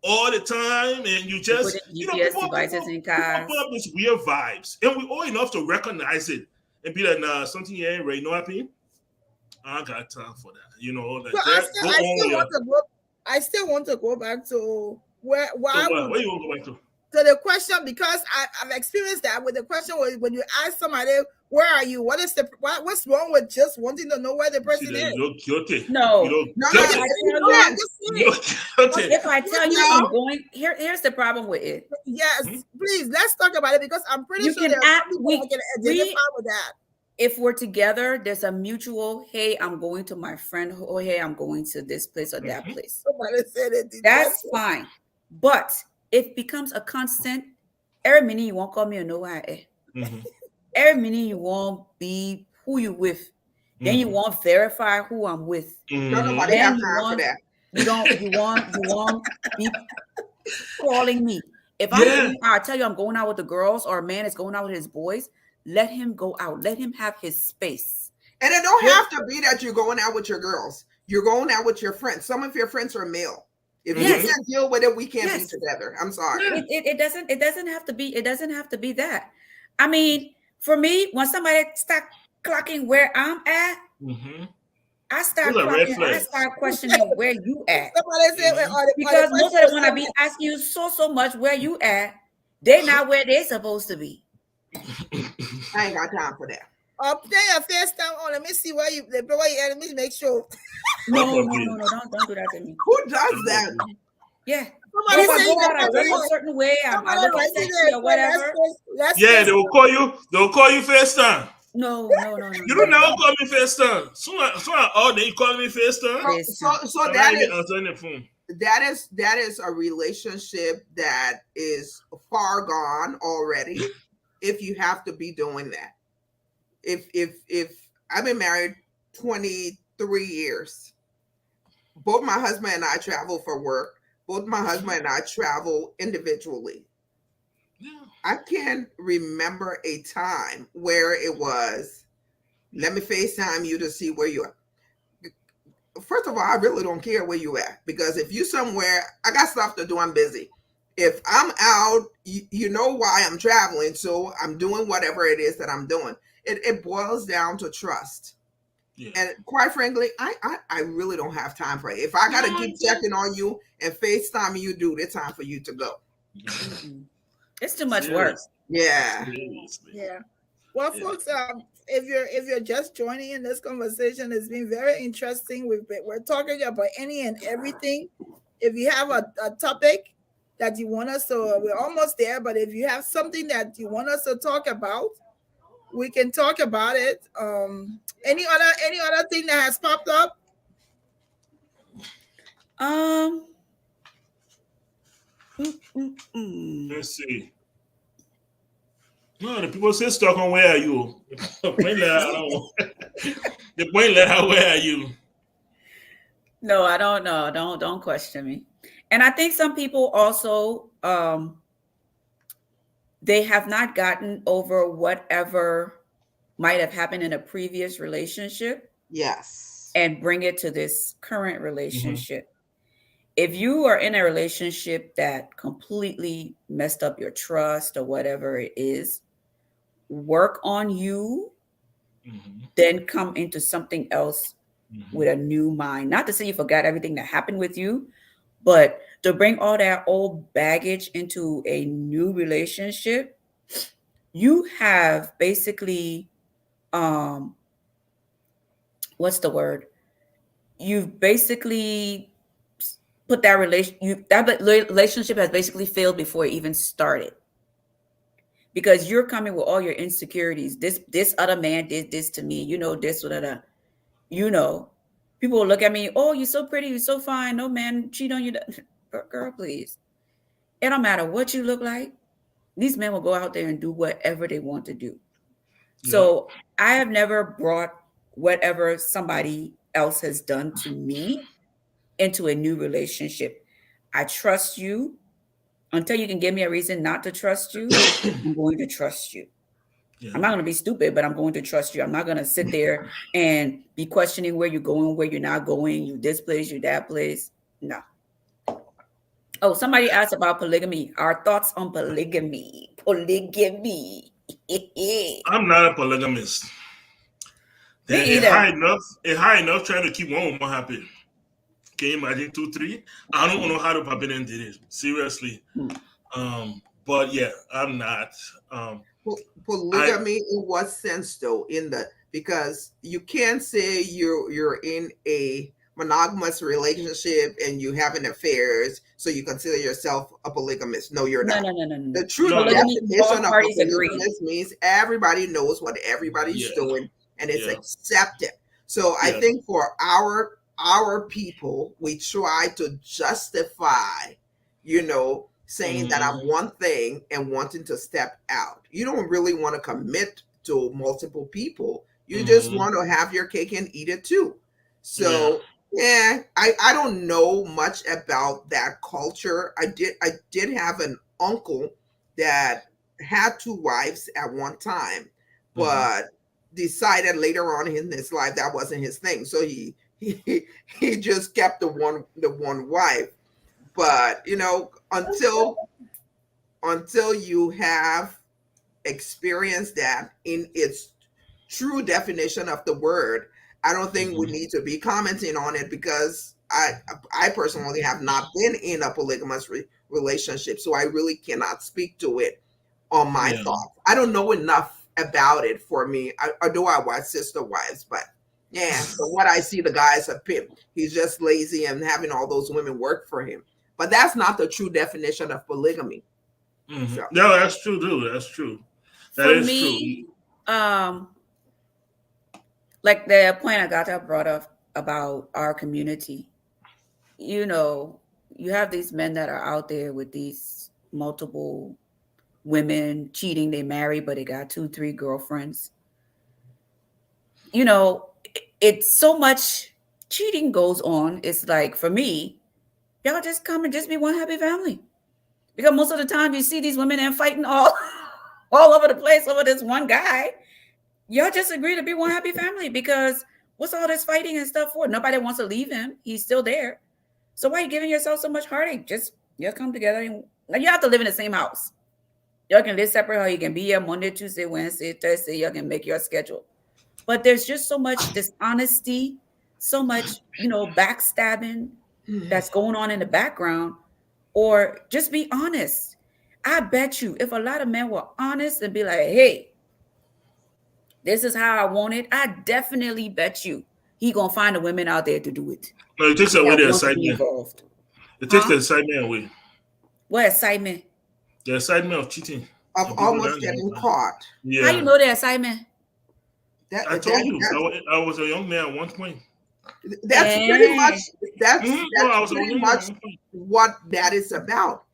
all the time and you just, you know, GPS devices in cars. People have these weird vibes, and we all enough to recognize it and be like, nah, something you ain't right. You know what I mean? I ain't got time for that. You know, like I still want to go back to where you want to go back to? To the question, because I've experienced that with the question when you ask somebody, where are you? What's wrong with just wanting to know where the person is? You're guilty. No. If I tell you I'm going, here's the problem with it. Yes, please, let's talk about it, because I'm pretty sure we can identify with that. If we're together, there's a mutual, hey, I'm going to my friend, oh, hey, I'm going to this place or that place. Somebody said it. That's fine. But if it becomes a constant, every minute you won't call me or know where I am. Every minute you won't be who you with. Then you won't verify who I'm with. Nobody have time for that. You won't be calling me. If I tell you I'm going out with the girls, or a man is going out with his boys, let him go out. Let him have his space. And it don't have to be that you're going out with your girls. You're going out with your friends. Some of your friends are male. If you can't deal with it, we can't be together. I'm sorry. It doesn't have to be. It doesn't have to be that. I mean, for me, when somebody start clocking where I'm at, I start questioning where you at. Because most of them want to be asking you so much where you at. They're not where they're supposed to be. I ain't got time for that. Play your face down on. Let me see where you at. Let me make sure. No, don't do that to me. Who does that? Yeah. I dress a certain way. I look sexy or whatever. Yeah, they will call you. They'll call you FaceTime. No. You don't never call me FaceTime. So all day you call me FaceTime. So that is a relationship that is far gone already. If you have to be doing that, if I've been married 23 years, both my husband and I travel for work. Both my husband and I travel individually. I can't remember a time where it was, let me FaceTime you to see where you are. First of all, I really don't care where you at, because if you somewhere, I got stuff to do, I'm busy. If I'm out, you know why I'm traveling, so I'm doing whatever it is that I'm doing. It boils down to trust. Yeah. And quite frankly, I really don't have time for it. If I got to keep checking on you and FaceTime you, dude, it's time for you to go. It's too much work. Yeah. Yeah. Well, folks, if you're just joining in this conversation, it's been very interesting. We're talking about any and everything. If you have a topic that you want us to, we're almost there, but if you have something that you want us to talk about, we can talk about it. Any other thing that has popped up? Let's see. No, the people say stuck on where are you? The point letter, where are you? No, I don't know. Don't question me. And I think some people also they have not gotten over whatever might have happened in a previous relationship. Yes. And bring it to this current relationship. If you are in a relationship that completely messed up your trust or whatever it is, work on you, then come into something else with a new mind. Not to say you forgot everything that happened with you, but to bring all that old baggage into a new relationship, you have basically, what's the word? You've basically put that relationship has basically failed before it even started. Because you're coming with all your insecurities. This other man did this to me. You know, this or that. You know, people will look at me. Oh, you're so pretty. You're so fine. No man cheat on you. Girl, please. It don't matter what you look like. These men will go out there and do whatever they want to do. Yeah. So I have never brought whatever somebody else has done to me into a new relationship. I trust you. Until you can give me a reason not to trust you, I'm going to trust you. Yeah. I'm not going to be stupid, but I'm going to trust you. I'm not going to sit there and be questioning where you're going, where you're not going, you this place, you that place. No. Oh, somebody asked about polygamy. Our thoughts on polygamy. Polygamy. I'm not a polygamist. Me It's either. high enough trying to keep one woman happy. Can you imagine 2, 3? I don't know how to pop it into this. Seriously. But yeah, I'm not. Polygamy in what sense though? Because you can't say you're in a monogamous relationship and you having affairs, so you consider yourself a polygamist. No, you're not. No. The true No, no. definition Both of a parties agree. polygamist means everybody knows what everybody's Yeah. doing and it's Yeah. accepted. So I Yeah. think for our people, we try to justify, saying that I'm one thing and wanting to step out. You don't really want to commit to multiple people. You just want to have your cake and eat it too. So yeah, I don't know much about that culture. I did have an uncle that had 2 wives at one time, but decided later on in his life that wasn't his thing. So he just kept the one wife. But until you have experienced that in its true definition of the word, I don't think we need to be commenting on it, because I personally have not been in a polygamous relationship, so I really cannot speak to it on my thoughts. I don't know enough about it for me. I do have sister wives, but yeah, so what I see, the guy's a pimp. He's just lazy and having all those women work for him. But that's not the true definition of polygamy. So. No, that's true, dude. That's true. That For is me, true. Like the point Agatha brought up about our community, you have these men that are out there with these multiple women cheating. They marry, but they got 2, 3 girlfriends. It's so much cheating goes on. It's like, for me, y'all just come and just be one happy family. Because most of the time you see these women and fighting all over the place over this one guy. Y'all just agree to be one happy family, because what's all this fighting and stuff for? Nobody wants to leave him. He's still there. So why are you giving yourself so much heartache? Just y'all come together. And you have to live in the same house. Y'all can live separate. How you can be here Monday, Tuesday, Wednesday, Thursday. Y'all can make your schedule. But there's just so much dishonesty, so much, backstabbing that's going on in the background. Or just be honest. I bet you if a lot of men were honest and be like, hey, this is how I want it, I definitely bet you he gonna find the women out there to do it. No, it takes away the excitement. It takes the excitement away. What excitement? The excitement of cheating. Of almost getting caught. Yeah. How you know the excitement? I told you, I was a young man at one point. That's pretty much pretty much what that is about.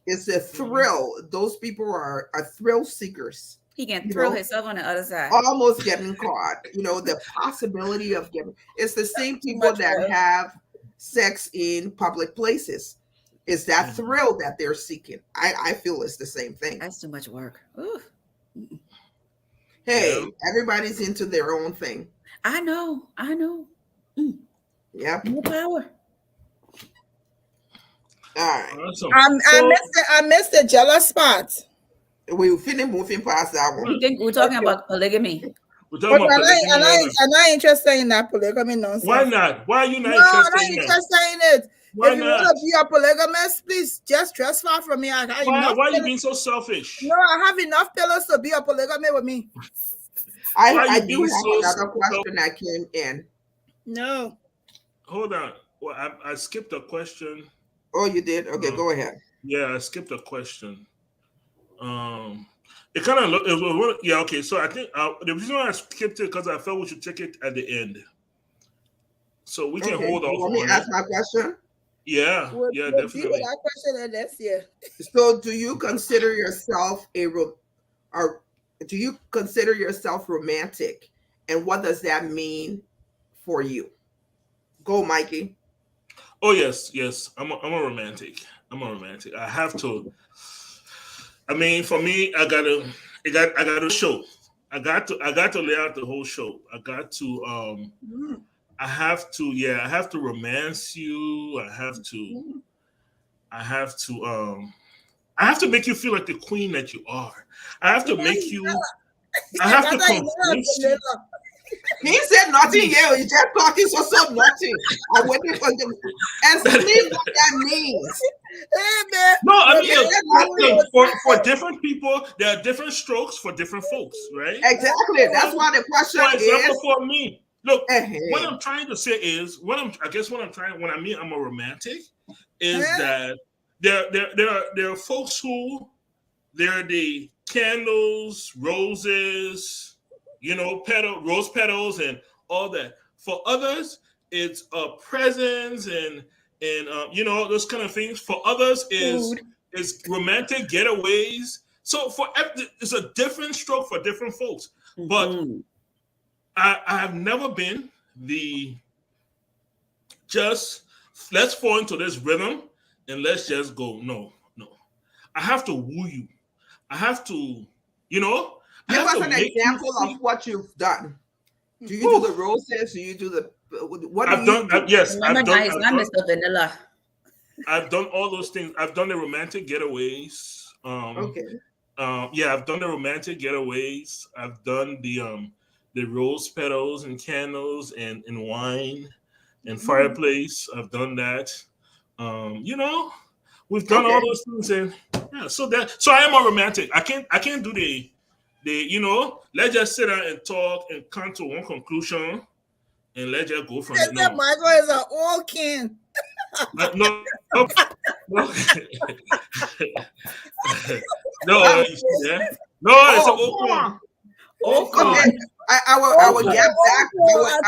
It's a thrill. Those people are thrill seekers. He can throw himself on the other side. Almost getting caught. The possibility of getting. It's the same people that have sex in public places. It's that thrill that they're seeking. I feel it's the same thing. That's too much work. Ooh. Hey, everybody's into their own thing. I know. Yep. More power. All right. Awesome. I missed the jealous spot. We finished moving past that one. You think we're talking about polygamy? We're talking about polygamy. I'm not interested in that polygamy nonsense. Why not? Why are you not No, I'm interested not in interested in it. Why if you not? want to be a polygamist, please just dress far from me. Why are you being so selfish? No, I have enough pillows to be a polygamy with me. I do have another question that came in. No. Hold on. Well, I skipped a question. Oh, you did? Okay, go ahead. Yeah, I skipped a question. It kind of looked. Yeah, okay. So I think the reason why I skipped it because I felt we should check it at the end. So we can hold off. Want me to ask my question? Yeah, We'll yeah, deal with definitely. that question next year. So, do you consider yourself or do you consider yourself romantic? And what does that mean for you? Go, Mikey. Oh yes, yes. I'm a romantic. I'm a romantic. I have to. I mean, for me, I got to show. I got to lay out the whole show. I got to Mm. I have to, yeah, I have to romance you. I have to make you feel like the queen that you are. I have to make you I have to convince you. He said nothing here. He's just talking so nothing. I'm waiting for them. Explain what that means. Hey man, No, I mean, Rebecca, for different people, there are different strokes for different folks, right? Exactly. That's why the question For example, is. for me, look, Uh-huh. what I'm trying to say is, I guess what I'm trying, when I mean I'm a romantic, is Huh? that there are folks who they're the candles, roses, rose petals, and all that. For others, it's presents and those kind of things. For others, Food. is romantic getaways. So it's a different stroke for different folks. But Mhm. I have never been the just let's fall into this rhythm and let's just go. No, no. I have to woo you. I have to, I Give have us to an make you example see. of what you've done. Do you do the roses? Do you do the what do I've you done do? yes, Remember now, it's not Mr. Vanilla. I've done all those things. I've done the romantic getaways. Okay. Yeah, I've done the romantic getaways. I've done the rose petals and candles and wine and fireplace. I've done that. We've done all Okay. those things, and yeah. So I am a romantic. I can't do the let's just sit down and talk and come to one conclusion and let's just go from They it. said No, Michael is an old king. no, no. no. No, yeah. No, it's an Oh, come open. on. Oh, come Okay. on. I will get back. Oh,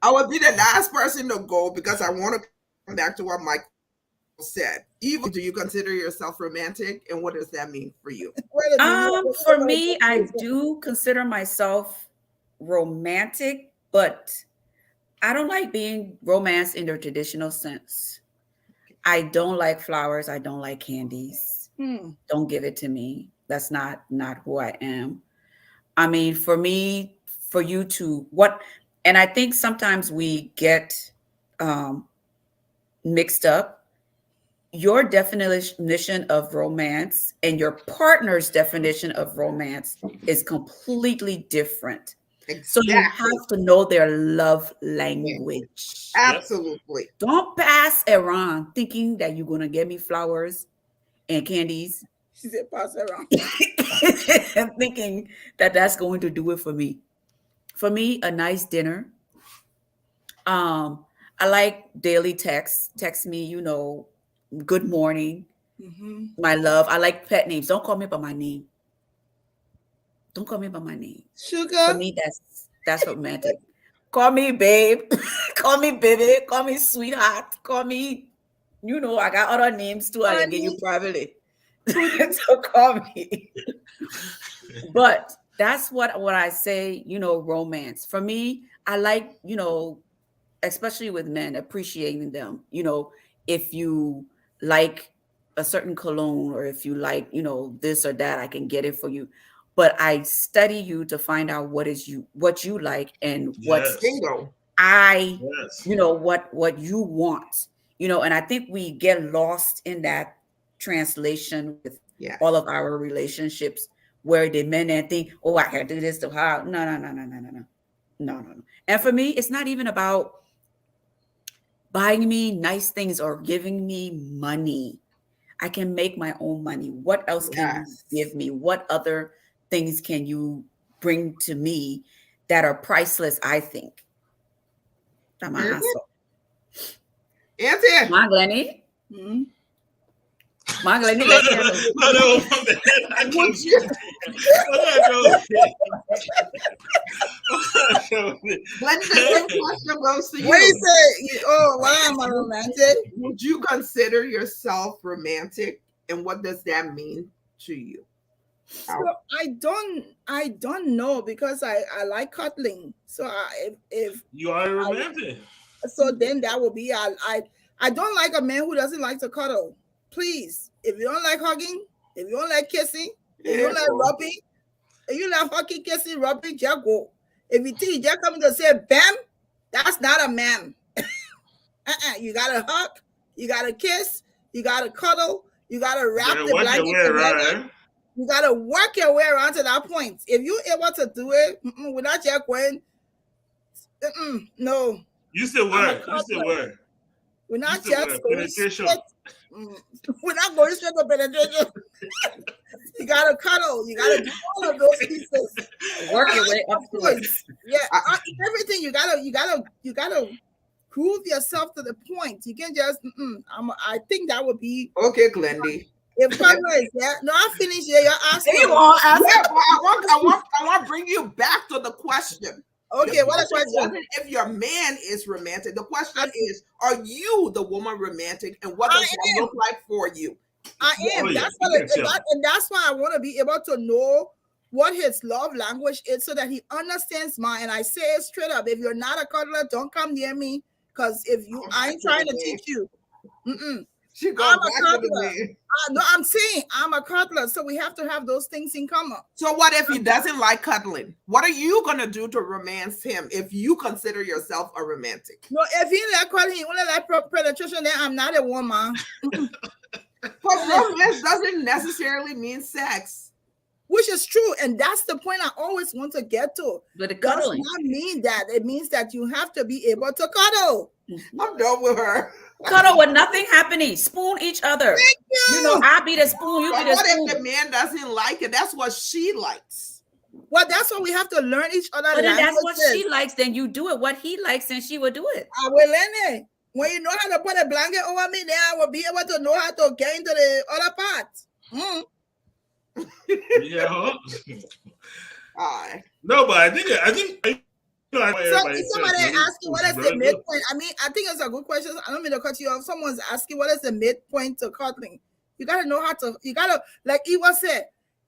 I will be the last person to go because I want to come back to what Michael said. Eva, do you consider yourself romantic, and what does that mean for you? wait a minute. For me, I do consider myself romantic, but I don't like being romance in the traditional sense. I don't like flowers. I don't like candies. Don't give it to me. That's not who I am. I mean, for me, for you to and I think sometimes we get mixed up. Your definition of romance and your partner's definition of romance is completely different. So you Exactly. have to know their love language. Absolutely. Don't pass around thinking that you're going to get me flowers and candies She said, pass it around. and thinking that that's going to do it for me. For me, a nice dinner. I like daily text. Text me, good morning, my love. I like pet names. Don't call me by my name. Don't call me by my name. For Sugar. me, that's romantic. Call me babe. Call me baby. Call me sweetheart. Call me, I got other names too. I can get you privately. So call me. But that's what I say, romance. For me, I like, especially with men, appreciating them. If you like a certain cologne or if you like, this or that, I can get it for you. But I study you to find out what you like and Yes. Bingo. Yes. what you want. And I think we get lost in that translation with all of our relationships where the men and think, oh, I can do this to her. No. And for me, it's not even about buying me nice things or giving me money. I can make my own money. What else can you give me? What other things can you bring to me that are priceless, I think? That's my answer. Auntie. My Glenny. Mga ni like yan. No, from the head. I can't Would see you, it. Glenn, the same question goes to What do you you. say? Oh, why am I romantic? Would you consider yourself romantic, and what does that mean to you? So I don't know because I like cuddling. So if You are romantic. so then that will be I don't like a man who doesn't like to cuddle. Please, if you don't like hugging, if you don't like kissing, if you don't like rubbing, if you like hugging, kissing, rubbing, just go. If you think you just coming to say bam, that's not a man. You gotta hug, you gotta kiss, you gotta cuddle, you gotta wrap You the work your blanket way together. around, eh? You gotta work your way around to that point. If you able to do it without just going, no, You still I'm a work. You still cuddler. work. We're not You still just work. going Penetration. straight. We're not going straight to penetration. You gotta cuddle. You gotta do all of those pieces. Work your way up Of to it. course, yeah. Everything you gotta prove yourself to the point. You can just. I think that would be Okay, Glendy. if cuddler is there. No, I finished here. You're asking. You want ask Yeah, but I want to bring you back to the question. Okay, The what a question. wasn't if your man is romantic. The question is, are you the woman romantic, and what I does that am. look like for you? I am. Oh, yeah, That's you what can tell. and that's why I want to be able to know what his love language is so that he understands mine. And I say it straight up. If you're not a cuddler, don't come near me. Because if you I ain't trying to teach you. She I'm goes a back to the cuddler. man. No, I'm saying I'm a cuddler. So we have to have those things in common. So what if he doesn't like cuddling? What are you gonna do to romance him if you consider yourself a romantic? No, if he like cuddling, he only like penetration, then I'm not a woman. But romance doesn't necessarily mean sex. Which is true. And that's the point I always want to get to. with the Does cuddling. not mean that. It means that you have to be able to cuddle. I'm done with her. Cuddle with nothing happening. Spoon each other. You know, I be the spoon, you But be the what if the spoon. man doesn't like it? That's what she likes. Well, that's what we have to learn each other. But then that's what languages. she likes, then you do it. What he likes, and she would do it. I will learn it. When you know how to put a blanket over me, then I will be able to know how to get into the other part. Yeah. All right. No, but I think So everybody if somebody says, asking what is very the good. midpoint, I mean, I think it's a good question. I don't mean to cut you off. Someone's asking what is the midpoint to cuddling. You gotta know how to. You gotta, like Eva said,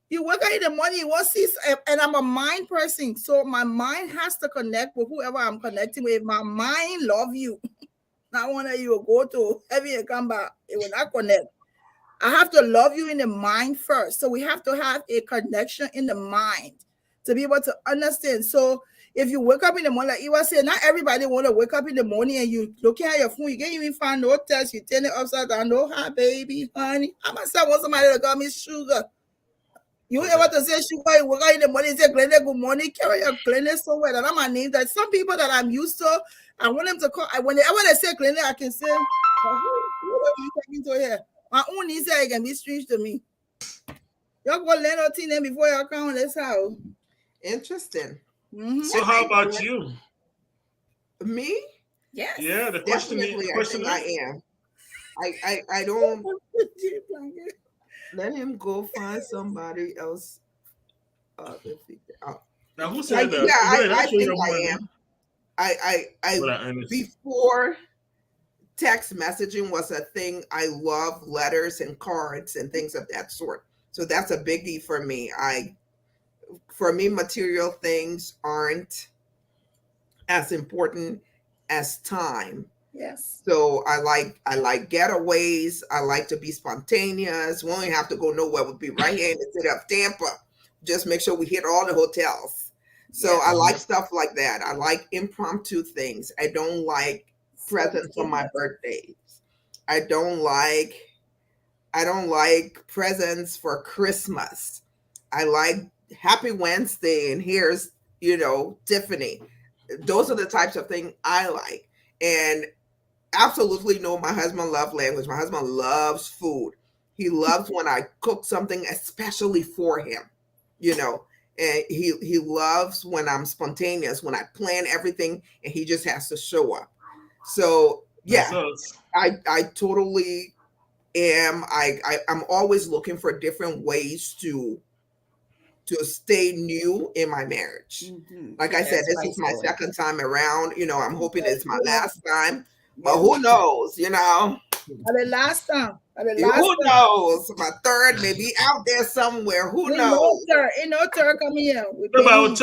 you wake up in the morning, you want to see, and I'm a mind person, so my mind has to connect with whoever I'm connecting with. If my mind love you, not one of you will go to heavy and come back. It will not connect. I have to love you in the mind first. So we have to have a connection in the mind to be able to understand. So if you wake up in the morning, like Eva said, not everybody want to wake up in the morning and you looking at your phone, you can't even find no text, you turn it upside down, no hi baby, honey. I myself want somebody to call me sugar. You ever to say sugar, you wake up in the morning and say Glenda, good morning, carry your Glenda somewhere. That's my name. That some people that I'm used to, I want them to call. Whenever they say Glenda, I can say, who are you talking to here? My own niece say it can be strange to me. Y'all go learn our thing before y'all come on this house. Interesting. So how about you? Me? Yes. Yeah, the question is, Definitely, the I question think I is, am. I don't let him go find somebody else. now who said that? Yeah, I That's what think your I woman- am. I Well, I understand. before text messaging was a thing, I love letters and cards and things of that sort. So that's a biggie for me. For me, material things aren't as important as time. Yes. So I like getaways. I like to be spontaneous. We only have to go nowhere. We'll be right here in the city of Tampa. Just make sure we hit all the hotels. So I like stuff like that. I like impromptu things. I don't like presents on my birthdays. I don't like presents for Christmas. I like Happy Wednesday and here's, Tiffany. Those are the types of things I like. And absolutely know my husband love language. My husband loves food. He loves when I cook something especially for him, and he loves when I'm spontaneous, when I plan everything and he just has to show up. So yeah, That's us. I totally I'm always looking for different ways to stay new in my marriage. Mhm. Like I said, That's this my is my story. second time around. You know, I'm hoping it's my last time, but who knows? You know, At the last time. At the who last time. knows? My third may be out there somewhere. Who Ain't knows? no third coming here. We But I paying. will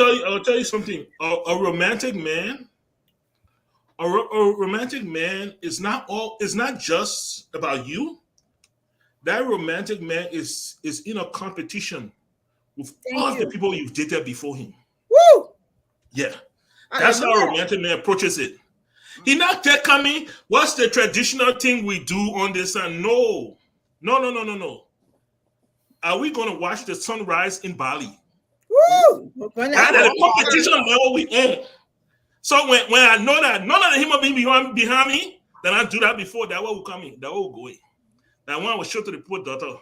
tell you something. A romantic man, a romantic man is not just about you. That romantic man is in a competition with Thank all the you. people you've dated before him. Woo! Yeah, that's how a Hallelujah. romantic man approaches it. He not there coming. What's the traditional thing we do on this? And no. Are we going to watch the sunrise in Bali? Woo! We're gonna That is the competition level we on. So when I know that none of the human being behind me, then I do that before that one will come in. That one will go in. That one will show to the poor daughter.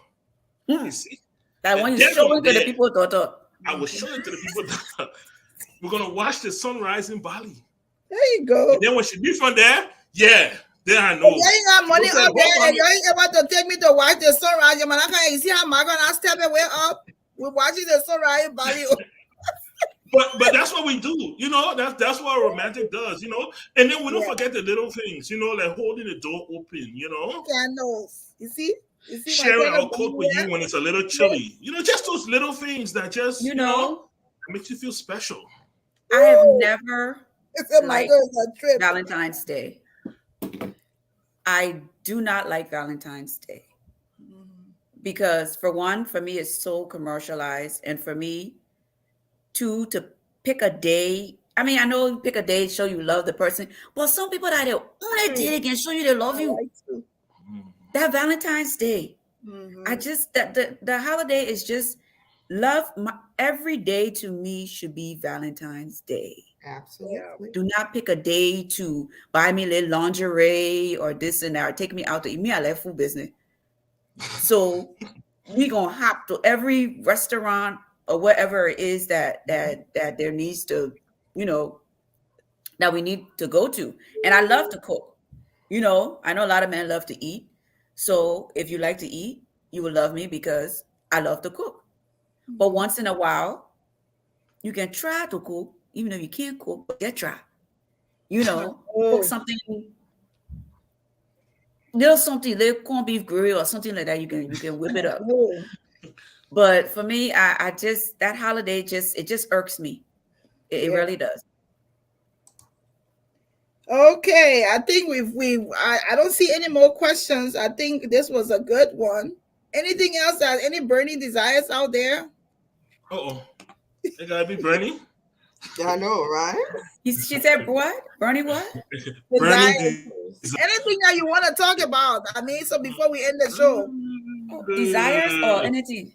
You see? That one And you then show from it to the there, people, daughter. I will show it to the people daughter. We're gonna watch the sunrise in Bali. There you go. And then when she be from there, yeah, then I know. You ain't got money She said, up there, "Hold on." and you ain't able to take me to watch the sunrise. You see how Margaret and I step way up? We're watching the sunrise in Bali. But that's what we do, you know. That's what a romantic does, you know. And then we don't forget the little things, you know, like holding the door open, you know, Candles. You see my sharing brother our coat with you when it's a little chilly, you know, just those little things that just You know, makes you feel special. I have never It's a Michael is a trip. Valentine's Day. I do not like Valentine's Day because, for one, for me, it's so commercialized, and for me, two, to pick a day. I mean, I know you pick a day to show you love the person, but some people that they only day can show you they love you. That Valentine's Day, I just that the holiday is just love. Every day to me should be Valentine's Day. Absolutely. Do not pick a day to buy me a little lingerie or this and that, or take me out to eat. Me, I left food business. So we gonna hop to every restaurant or whatever it is that there needs to, you know, that we need to go to. And I love to cook. You know, I know a lot of men love to eat. So if you like to eat, you will love me because I love to cook. But once in a while, you can try to cook, even though you can't cook, but get try. You know, cook something, little corned beef grill or something like that. You can whip it up. But for me, I just, that holiday it just irks me. It really does. Okay, I think I don't see any more questions. I think this was a good one. Anything else? Any burning desires out there? It gotta be Bernie. I know, right? She said what? Bernie what? Bernie. Anything that you want to talk about? I mean, so before we end the show, Desires or anything?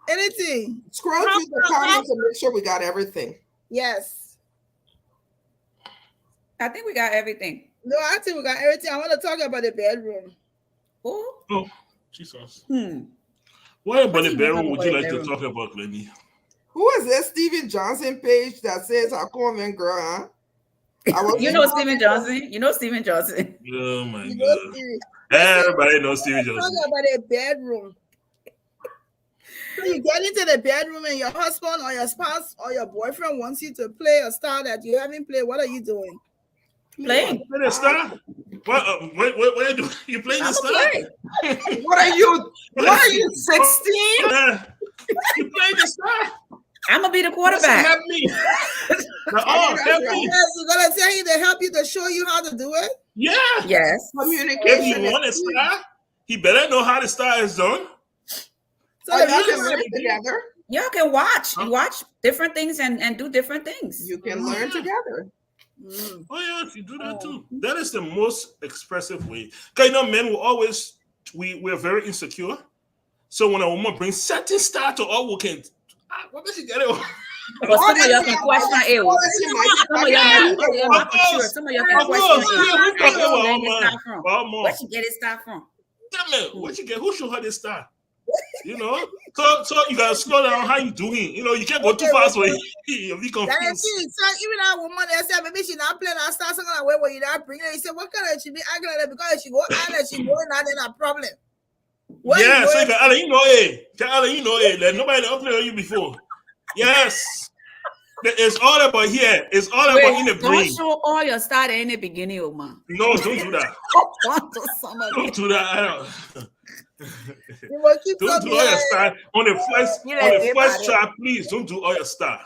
Anything. Scroll through the comments and make sure we got everything. Yes. I think we got everything. No, I think we got everything. I want to talk about the bedroom. Oh, Jesus. Hmm. What about the bedroom would you like to talk about, Lenny? Who is this Steven Johnson page that says I come in, girl? Huh? You know Steven Johnson. You know Steven Johnson. Oh my God! Everybody knows Steven Johnson. Talk about the bedroom. So you get into the bedroom and your husband or your spouse or your boyfriend wants you to play a style that you haven't played. What are you doing? Playing. Play the star? What are you doing? You playing the star? What are you? What are you? 16? You playing the star? I'm gonna be the quarterback. Help me. Help me. Yes, you're gonna tell him to help you to show you how to do it. Yeah. Yes. Communication. If you want a star, he better know how the star is done. So you can learn together. Y'all can watch. You watch different things and do different things. You can learn together. Oh yeah, if you do that too. That is the most expressive way. Because you know, men will always we're very insecure. So when a woman brings certain style to our working, what does she get it? But some of y'all can question it. Some of y'all not for sure. Some of y'all can question it. Where she get his style from? Damn it, what you get? Who showed her this style? You know, so you gotta slow down. How you doing? You know, you can't go too fast when you'll be That is confused. it. So even that woman, they said maybe she not playing that start something like where you not bring her. He said, what kind of she be acting like that? Because she go out and she going out, then a problem. What Yeah, you so you going- can you know, hey, that nobody up there you before. Yes, it's all about here. It's all about in the Don't brain. show all your start in the beginning, Oma. No, don't do that. Want to some of Don't it. do that. I don't. You will keep Don't do talking. all your style on the first You on like the it, first buddy. track. Please don't do all your style.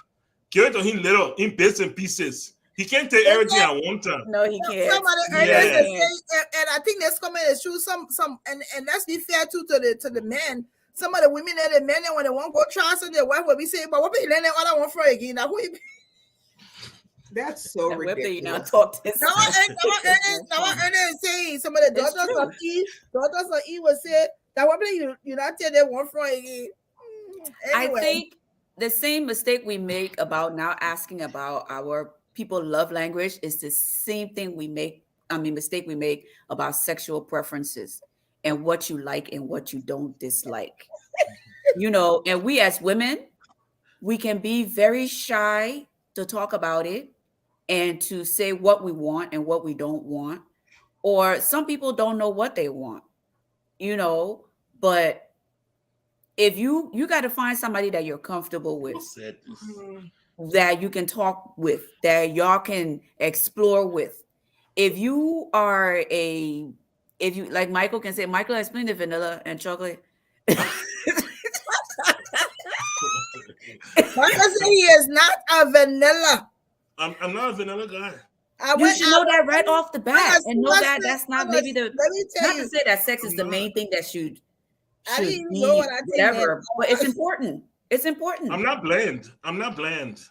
Give it to him little in bits and pieces. He can't take everything at one time. No, he can't. Somebody Yeah. earlier say, and I think this comment is true. Some, and let's be fair too to the men. Some of the women and the men, when they want to go try something, their wife will be saying, "But what be learning all I want for again?" Now who? That's so And whether you now ridiculous. talk this. Now I earlier saying some of the It's daughters true. of Eve will say that what be you not tell them want for again. Anyway. I think the same mistake we make about now asking about our people love language is the same thing mistake we make about sexual preferences and what you like and what you don't dislike. You know, and we as women, we can be very shy to talk about it and to say what we want and what we don't want. Or some people don't know what they want, you know, but if you got to find somebody that you're comfortable with, that you can talk with, that y'all can explore with. If you like Michael can say, Michael, explain the vanilla and chocolate. Michael said he is not a vanilla. I'm not a vanilla guy. You should know that right off the bat and know that that's not maybe the. Let me tell Not you, to say that sex is the main thing that should I didn't even be know what I think, whatever, man. but it's important. It's important. I'm not bland. I'm not bland.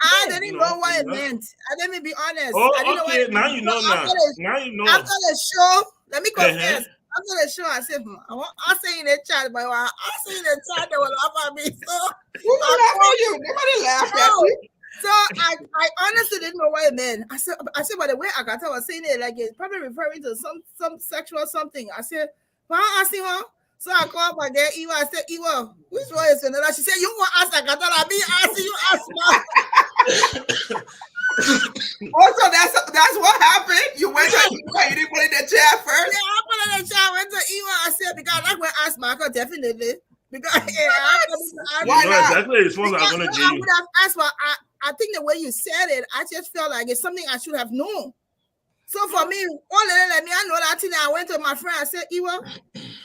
I Yeah, didn't you know know, what it you know. meant. I didn't be honest. Oh, I didn't know what okay. it Now meant. you know So now. Now you know. After the show, let me confess. Uh-huh. After the show, I said, I want I say in the chat, but I say in the chat, they will laugh at me. So Who will laugh at you? Nobody laughed at No. you. So I honestly didn't know what it meant. I said by the way Agatha was saying it, like it's probably referring to some sexual something. I said, well, I asked her. So I called my girl Eva. I said, Eva, which one is vanilla? She said, you want to ask Agatha? I mean, asking you ask her. Also, that's what happened. You went to you didn't put in the chat first. Yeah, I put in the chat. Went to Eva. I said because that's where I asked Michael definitely. Because Why You know not? exactly the response I'm because gonna I give you. would have asked, but I think the way you said it, I just felt like it's something I should have known. So for me, all let me I know that thing. I went to my friend. I said, Eva,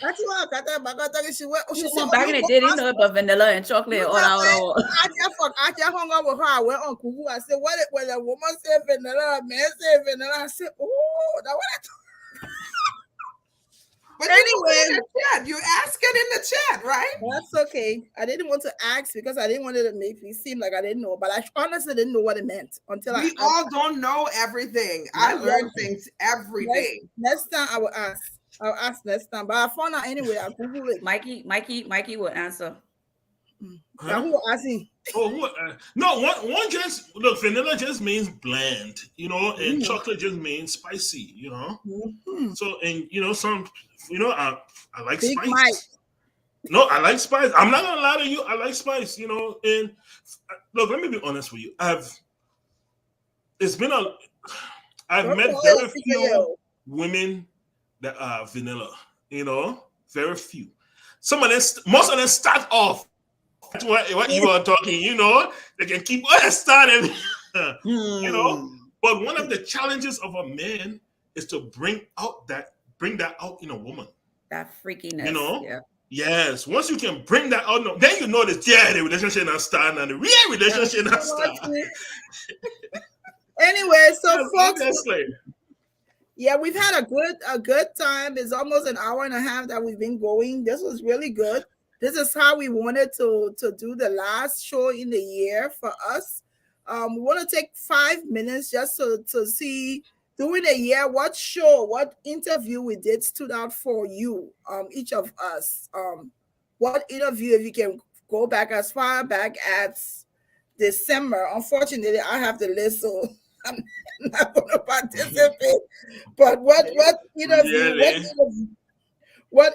that's what I got. She said, Back in the day, they didn't know about vanilla and chocolate. I just hung out with her. I went on Kuku. I said, what when a woman said vanilla, a man said vanilla. I said, oh, that what I thought. But Anyway. you put it in the chat. You ask it in the chat, right? That's okay. I didn't want to ask because I didn't want it to make me seem like I didn't know, but I honestly didn't know what it meant until We all don't know everything. I learn things every day. Next time I will ask. I'll ask next time, but I found out anyway. I Google it. Mikey will answer. Now who will ask him? Oh, what? No, one just look. Vanilla just means bland, you know, and chocolate just means spicy, you know. Mm-hmm. So, and you know, I like Big spice. Mike. No, I like spice. I'm not gonna lie to you. I like spice, you know. And look, let me be honest with you. I've met very few women that are vanilla, you know, very few. Most of them start off. That's what you are talking, you know. They can keep starting, you know. But one of the challenges of a man is to bring that out in a woman. That freakiness, You know? Yeah. Yes. Once you can bring that out, then you know that the relationship not starting and the real relationship not starting. Anyway, so folks, Honestly. yeah, we've had a good time. It's almost an hour and a half that we've been going. This was really good. This is how we wanted to do the last show in the year for us. We want to take 5 minutes just to see during the year what interview we did stood out for you, each of us. What interview, if you can go back as far back as December. Unfortunately, I have the list, so I'm not going to participate. But what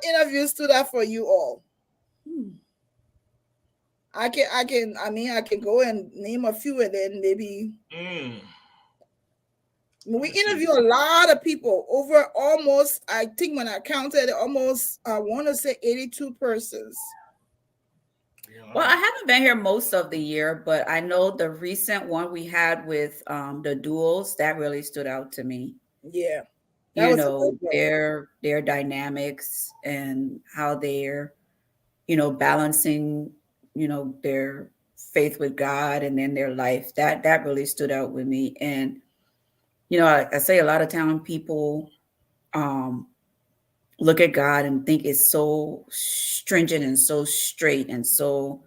interview stood out for you all? I can go and name a few, and then maybe we interview a lot of people, over almost, I think when I counted, almost, I want to say 82 persons. Well, I haven't been here most of the year, but I know the recent one we had with the duels, that really stood out to me. Yeah. You know, their dynamics and how they're, you know, balancing, you know, their faith with God and then their life. That really stood out with me. And, you know, I say a lot of time people look at God and think it's so stringent and so straight and so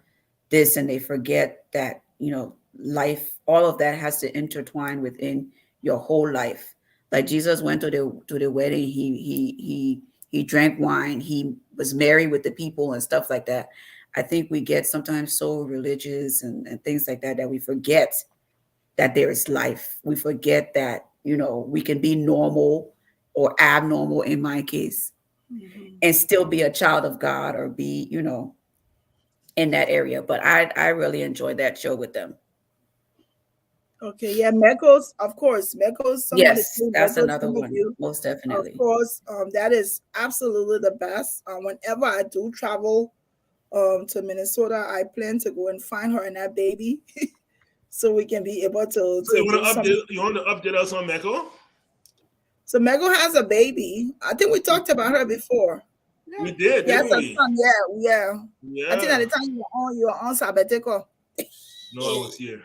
this, and they forget that, you know, life, all of that has to intertwine within your whole life. Like Jesus went to the wedding, he drank wine, he was married with the people and stuff like that. I think we get sometimes so religious and things like that we forget that there is life. We forget that, you know, we can be normal or abnormal in my case and still be a child of God or be, you know, in that area. But I really enjoyed that show with them. Okay, yeah, Mekos, of course. Mekos, yes, that's another one, most definitely. Of course, that is absolutely the best. Whenever I do travel to Minnesota, I plan to go and find her and that baby, so we can be able to. So you want to update us on Meko? So Meko has a baby. I think we talked about her before. We did, yes, didn't we? Yeah. I think at the time you were on sabbatical. No, I was here.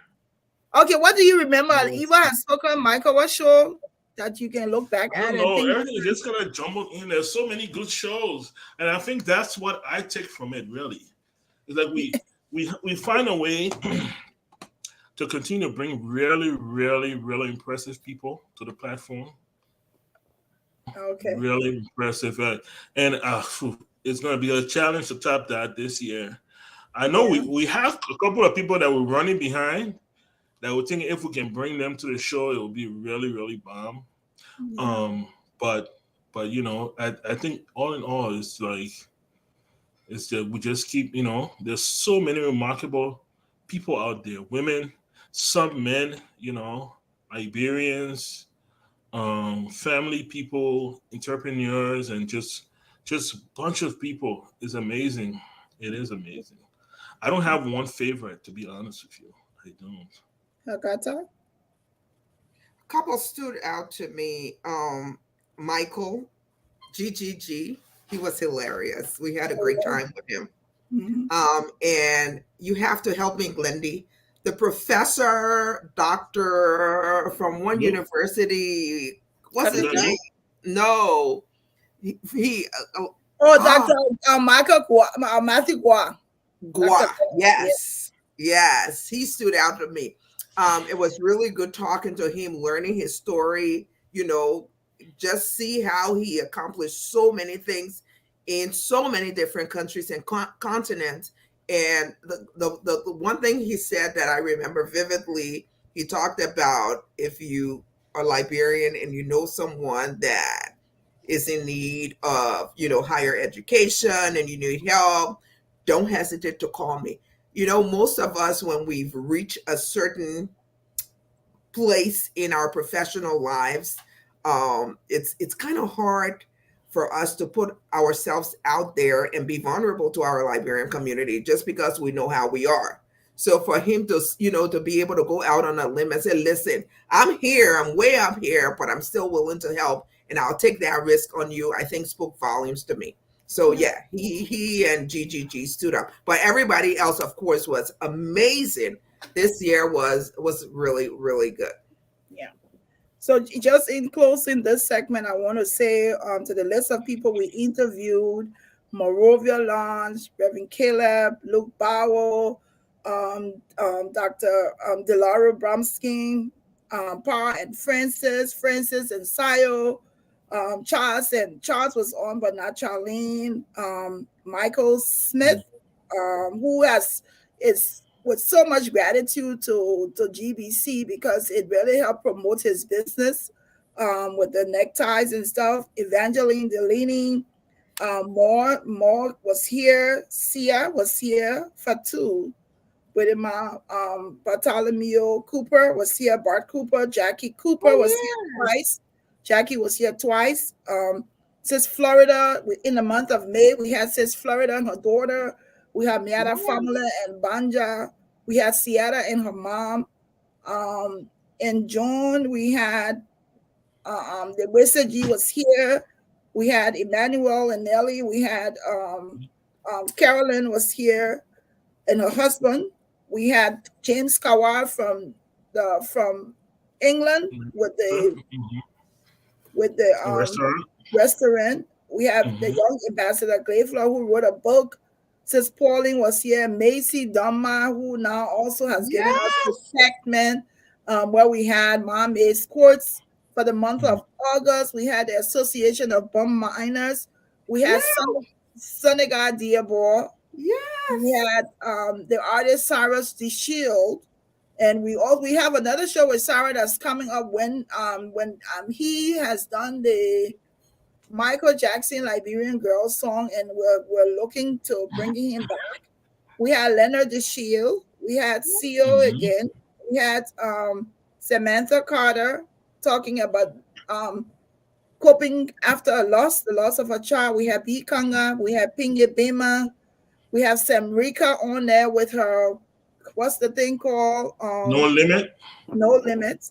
Okay, what do you remember? Eva has spoken. Michael, what show that you can look back at? No, everything is just kind of jumbled in. There's so many good shows, and I think that's what I take from it. Really, it's like we find a way to continue to bring really, really, really impressive people to the platform. Okay. Really impressive. And it's going to be a challenge to top that this year. I know we have a couple of people that we're running behind that we're thinking if we can bring them to the show, it will be really, really bomb. Yeah. But you know, I think all in all, it's like, it's that we just keep, you know, there's so many remarkable people out there, women, some men, you know, Liberians, family people, entrepreneurs, and just a bunch of people. Is amazing. It is amazing. I don't have one favorite, to be honest with you. I don't. Hakata? A couple stood out to me. Michael, GGG. He was hilarious. We had a great time with him. Mm-hmm. And you have to help me, Glendy. The professor, doctor from one university, what's his name? No, Dr. Matthew Gua. Yes, he stood out to me. It was really good talking to him, learning his story. You know, just see how he accomplished so many things in so many different countries and continents. And the one thing he said that I remember vividly, he talked about if you are Liberian and you know someone that is in need of, you know, higher education and you need help, don't hesitate to call me. You know, most of us, when we've reached a certain place in our professional lives, it's kind of hard for us to put ourselves out there and be vulnerable to our Liberian community just because we know how we are. So for him to, you know, to be able to go out on a limb and say, listen, I'm here, I'm way up here, but I'm still willing to help and I'll take that risk on you, I think spoke volumes to me. So yeah, he and GGG stood up, but everybody else, of course, was amazing. This year was really, really good. Yeah. So just in closing this segment, I want to say to the list of people we interviewed: Morovia Lance, Reverend Caleb, Luke Bauer, Dr. Delara Bromsky, Pa and Francis and Sayo, Charles was on, but not Charlene. Michael Smith, who is with so much gratitude to GBC because it really helped promote his business with the neckties and stuff. Evangeline Delaney, More was here. Sia was here. Fatu with my Bartholomew Cooper was here. Bart Cooper, Jackie Cooper was here twice. Jackie was here twice. Sis Florida in the month of May, we had Sis Florida and her daughter. We had Miata Famula and Banja. We had Sierra and her mom. In June, we had the Wizard G was here. We had Emmanuel and Nelly. We had Carolyn was here and her husband. We had James Kawar from England with the restaurant. We have the young ambassador Glayflower who wrote a book. Sis Pauline was here. Macy Dunma, who now also has given us the segment where we had Mom Ace Courts for the month of August. We had the Association of Bum Miners. We had Senegal Diabor. We had the artist Cyrus the Shield. And we have another show with Sarah that's coming up when he has done the Michael Jackson Liberian Girl song, and we're looking to bringing him back. We had Leonard the Shield. We had CO again. We had Samantha Carter talking about coping after the loss of a child. We have B. Kanga. We have Pingy Bema. We have Samrika on there with her, what's the thing called? No Limit. No Limit.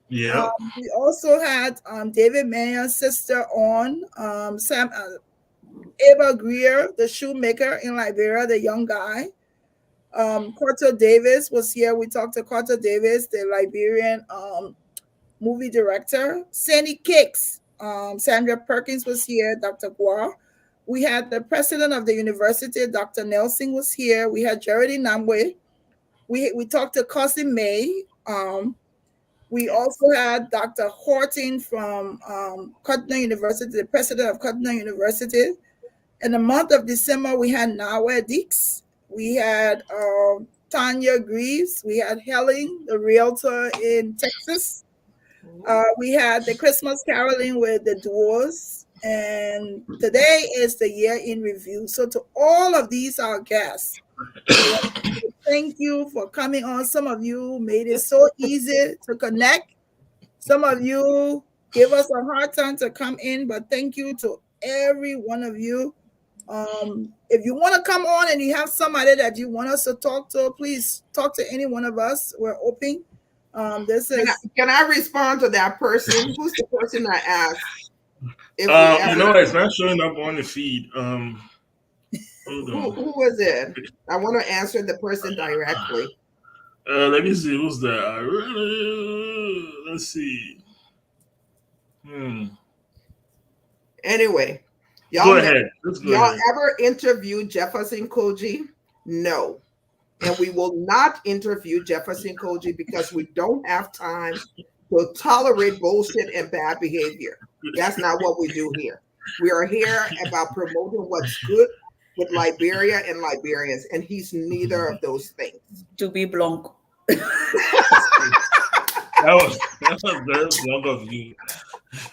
Yeah. We also had David Mayer's sister on, Ava Greer, the shoemaker in Liberia, the young guy. Carter Davis was here. We talked to Carter Davis, the Liberian movie director. Sandy Kicks, Sandra Perkins was here. Dr. Gua. We had the president of the university, Dr. Nelson was here. We had Jerry Namwe. We talked to Cousin May. We also had Dr. Horton from Cutner University, the president of Cutner University. In the month of December, we had Nawa Dix. We had Tanya Greaves. We had Helen, the realtor in Texas. We had the Christmas caroling with the Doors. And today is the year in review. So to all of these, our guests, thank you for coming on. Some of you made it so easy to connect. Some of you gave us a hard time to come in, but thank you to every one of you. If you want to come on and you have somebody that you want us to talk to, please talk to any one of us. We're open. Can I respond to that person? Who's the person I asked? It's not showing up on the feed. Who was it? I want to answer the person directly. Let me see who's there. Let's see. Anyway, y'all go ahead. Y'all ever interviewed Jefferson Koji? No. And we will not interview Jefferson Koji because we don't have time to tolerate bullshit and bad behavior. That's not what we do here. We are here about promoting what's good with Liberia and Liberians, and he's neither of those things. To be blanc. That was very blanc of you.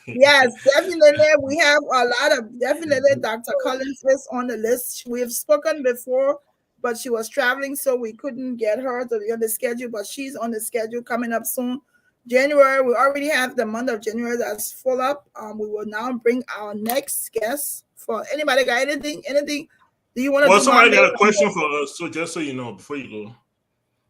Yes, definitely. We have a lot of definitely Dr. Collins is on the list. We've spoken before, but she was traveling, so we couldn't get her to be on the schedule, but she's on the schedule coming up soon. January, we already have the month of January that's full up. We will now bring our next guest. For anybody got anything? Do you want to? Well, somebody got a question for us. So just so you know, before you go,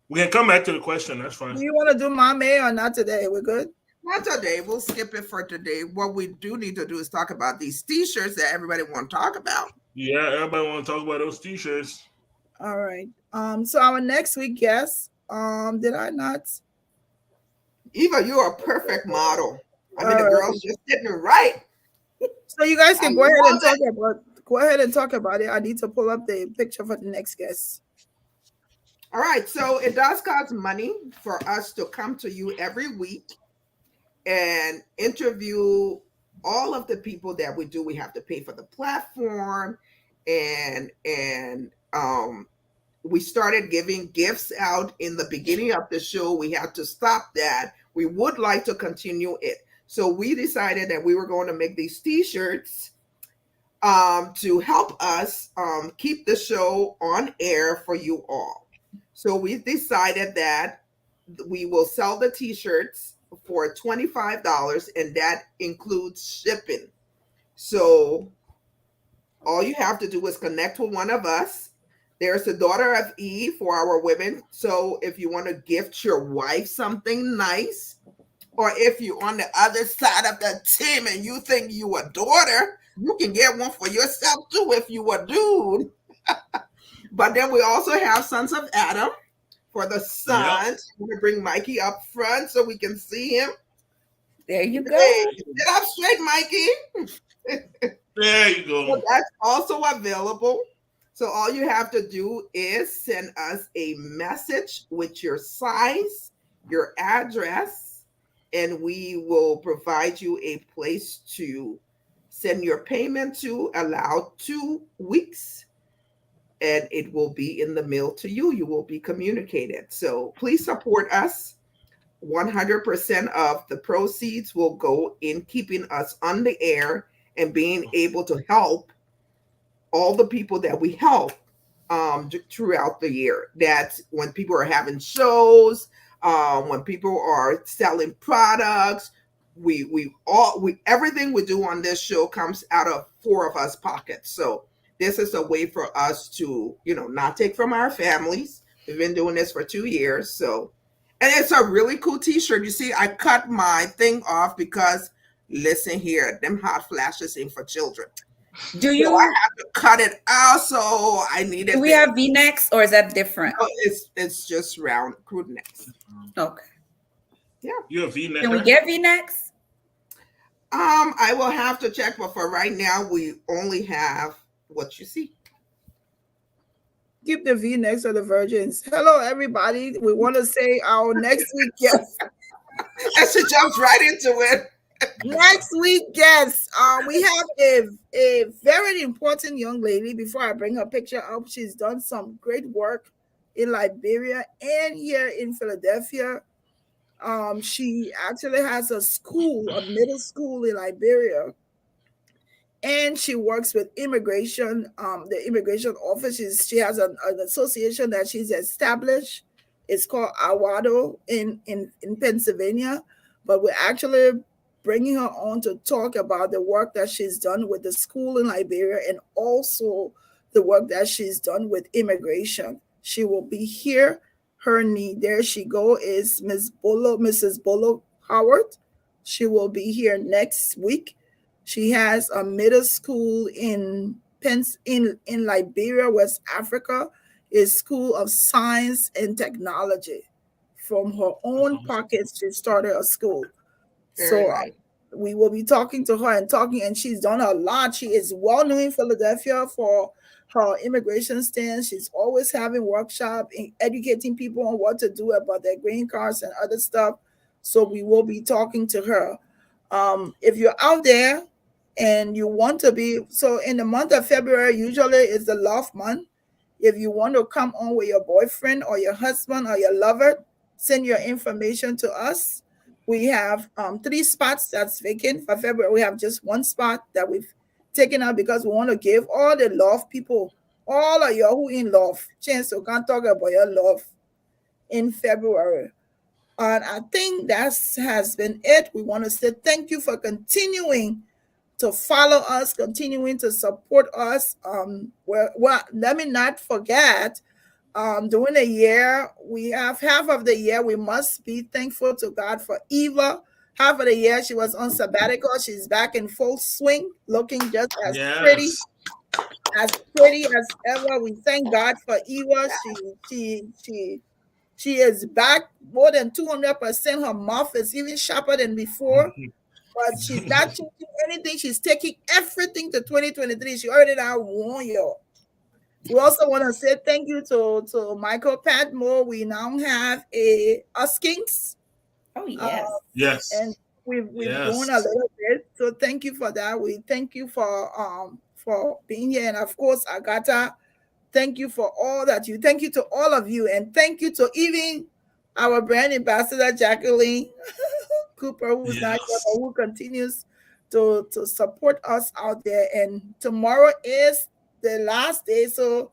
we can come back to the question. That's fine. Do you want to do Mame or not today? We're good. Not today. We'll skip it for today. What we do need to do is talk about these T-shirts that everybody want to talk about. Yeah, everybody want to talk about those T-shirts. All right. So our next week guest. Did I not? Eva, you are a perfect model. I mean, the girl's just sitting right. So you guys can go ahead and talk about it. I need to pull up the picture for the next guest. All right. So it does cost money for us to come to you every week and interview all of the people that we do. We have to pay for the platform, and we started giving gifts out in the beginning of the show. We had to stop that. We would like to continue it. So we decided that we were going to make these T-shirts to help us keep the show on air for you all. So we decided that we will sell the t-shirts for $25, and that includes shipping. So all you have to do is connect with one of us. There's the Daughter of Eve for our women. So if you want to gift your wife something nice, or if you're on the other side of the team and you think you a daughter, you can get one for yourself too if you a dude. But then we also have Sons of Adam for the sons. We're going to bring Mikey up front so we can see him. There you go. Hey, sit up straight, Mikey. There you go. So that's also available. So all you have to do is send us a message with your size, your address, and we will provide you a place to send your payment to, allow 2 weeks, and it will be in the mail to you. You will be communicated. So please support us. 100% of the proceeds will go in keeping us on the air and being able to help all the people that we help throughout the year. That's when people are having shows, when people are selling products. We everything we do on this show comes out of 4 of us pockets. So this is a way for us to, not take from our families. We've been doing this for 2 years. So, and it's a really cool t-shirt. You see, I cut my thing off because listen here, them hot flashes ain't for children. Do you? So I have to cut it out, so I needed. Do we have V-necks, or is that different? No, it's just round crew necks. Okay. Yeah. You're a V-neck. Can we get V-necks? I will have to check, but for right now, we only have what you see. Keep the V next to the virgins. Hello, everybody. We want to say our next week guest. And she jumps right into it. Next week guest. We have a very important young lady. Before I bring her picture up, she's done some great work in Liberia and here in Philadelphia. She actually has a middle school in Liberia. And she works with immigration, the immigration office. She has an association that she's established. It's called Awado in Pennsylvania. But we're actually bringing her on to talk about the work that she's done with the school in Liberia and also the work that she's done with immigration. She will be here. There she go is Mrs. Bolo Howard. She will be here next week. She has a middle school in Liberia, West Africa, a school of science and technology. From her own pockets, she started a school. Very nice. We will be talking to her and she's done a lot. She is well known in Philadelphia for her immigration stance. She's always having workshops and educating people on what to do about their green cards and other stuff. So we will be talking to her. If you're out there and you want to be, so in the month of February, usually is the love month. If you want to come on with your boyfriend or your husband or your lover, send your information to us. We have 3 spots that's vacant for February. We have just 1 spot that we've taken out because we want to give all the love people, all of you who in love, chance to come talk about your love in February. And I think that has been it. We want to say thank you for continuing to follow us, continuing to support us. Let me not forget, during the year, we have half of the year, we must be thankful to God for Eva. Half of the year, she was on sabbatical. She's back in full swing, looking just as pretty as ever. We thank God for Eva. She is back more than 200%. Her mouth is even sharper than before. But she's not changing anything. She's taking everything to 2023. She already now warned you. We also want to say thank you to Michael Padmore. We now have a Uskings. Oh, yes. Yes. And we've grown a little bit. So thank you for that. We thank you for being here. And of course, Agatha, thank you for all that you. Thank you to all of you. And thank you to even our brand ambassador, Jacqueline Cooper, who's not here, but who continues to support us out there. And tomorrow is the last day, so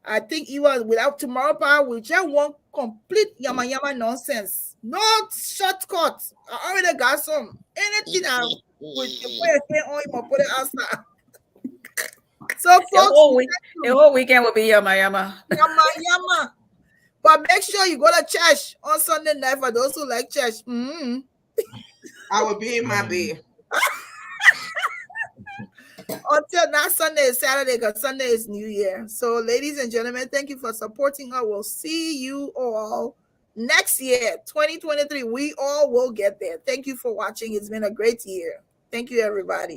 I think even without tomorrow power, we just want complete yama nonsense. No shortcuts. I already got some. Anything I would put on, you put it outside. So folks, the whole weekend will be yama. But make sure you go to church on Sunday night for those who like church. I will be in my bed. Until not Sunday is Saturday, because Sunday is New Year. So, ladies and gentlemen, thank you for supporting us. We'll see you all next year, 2023. We all will get there. Thank you for watching. It's been a great year. Thank you, everybody.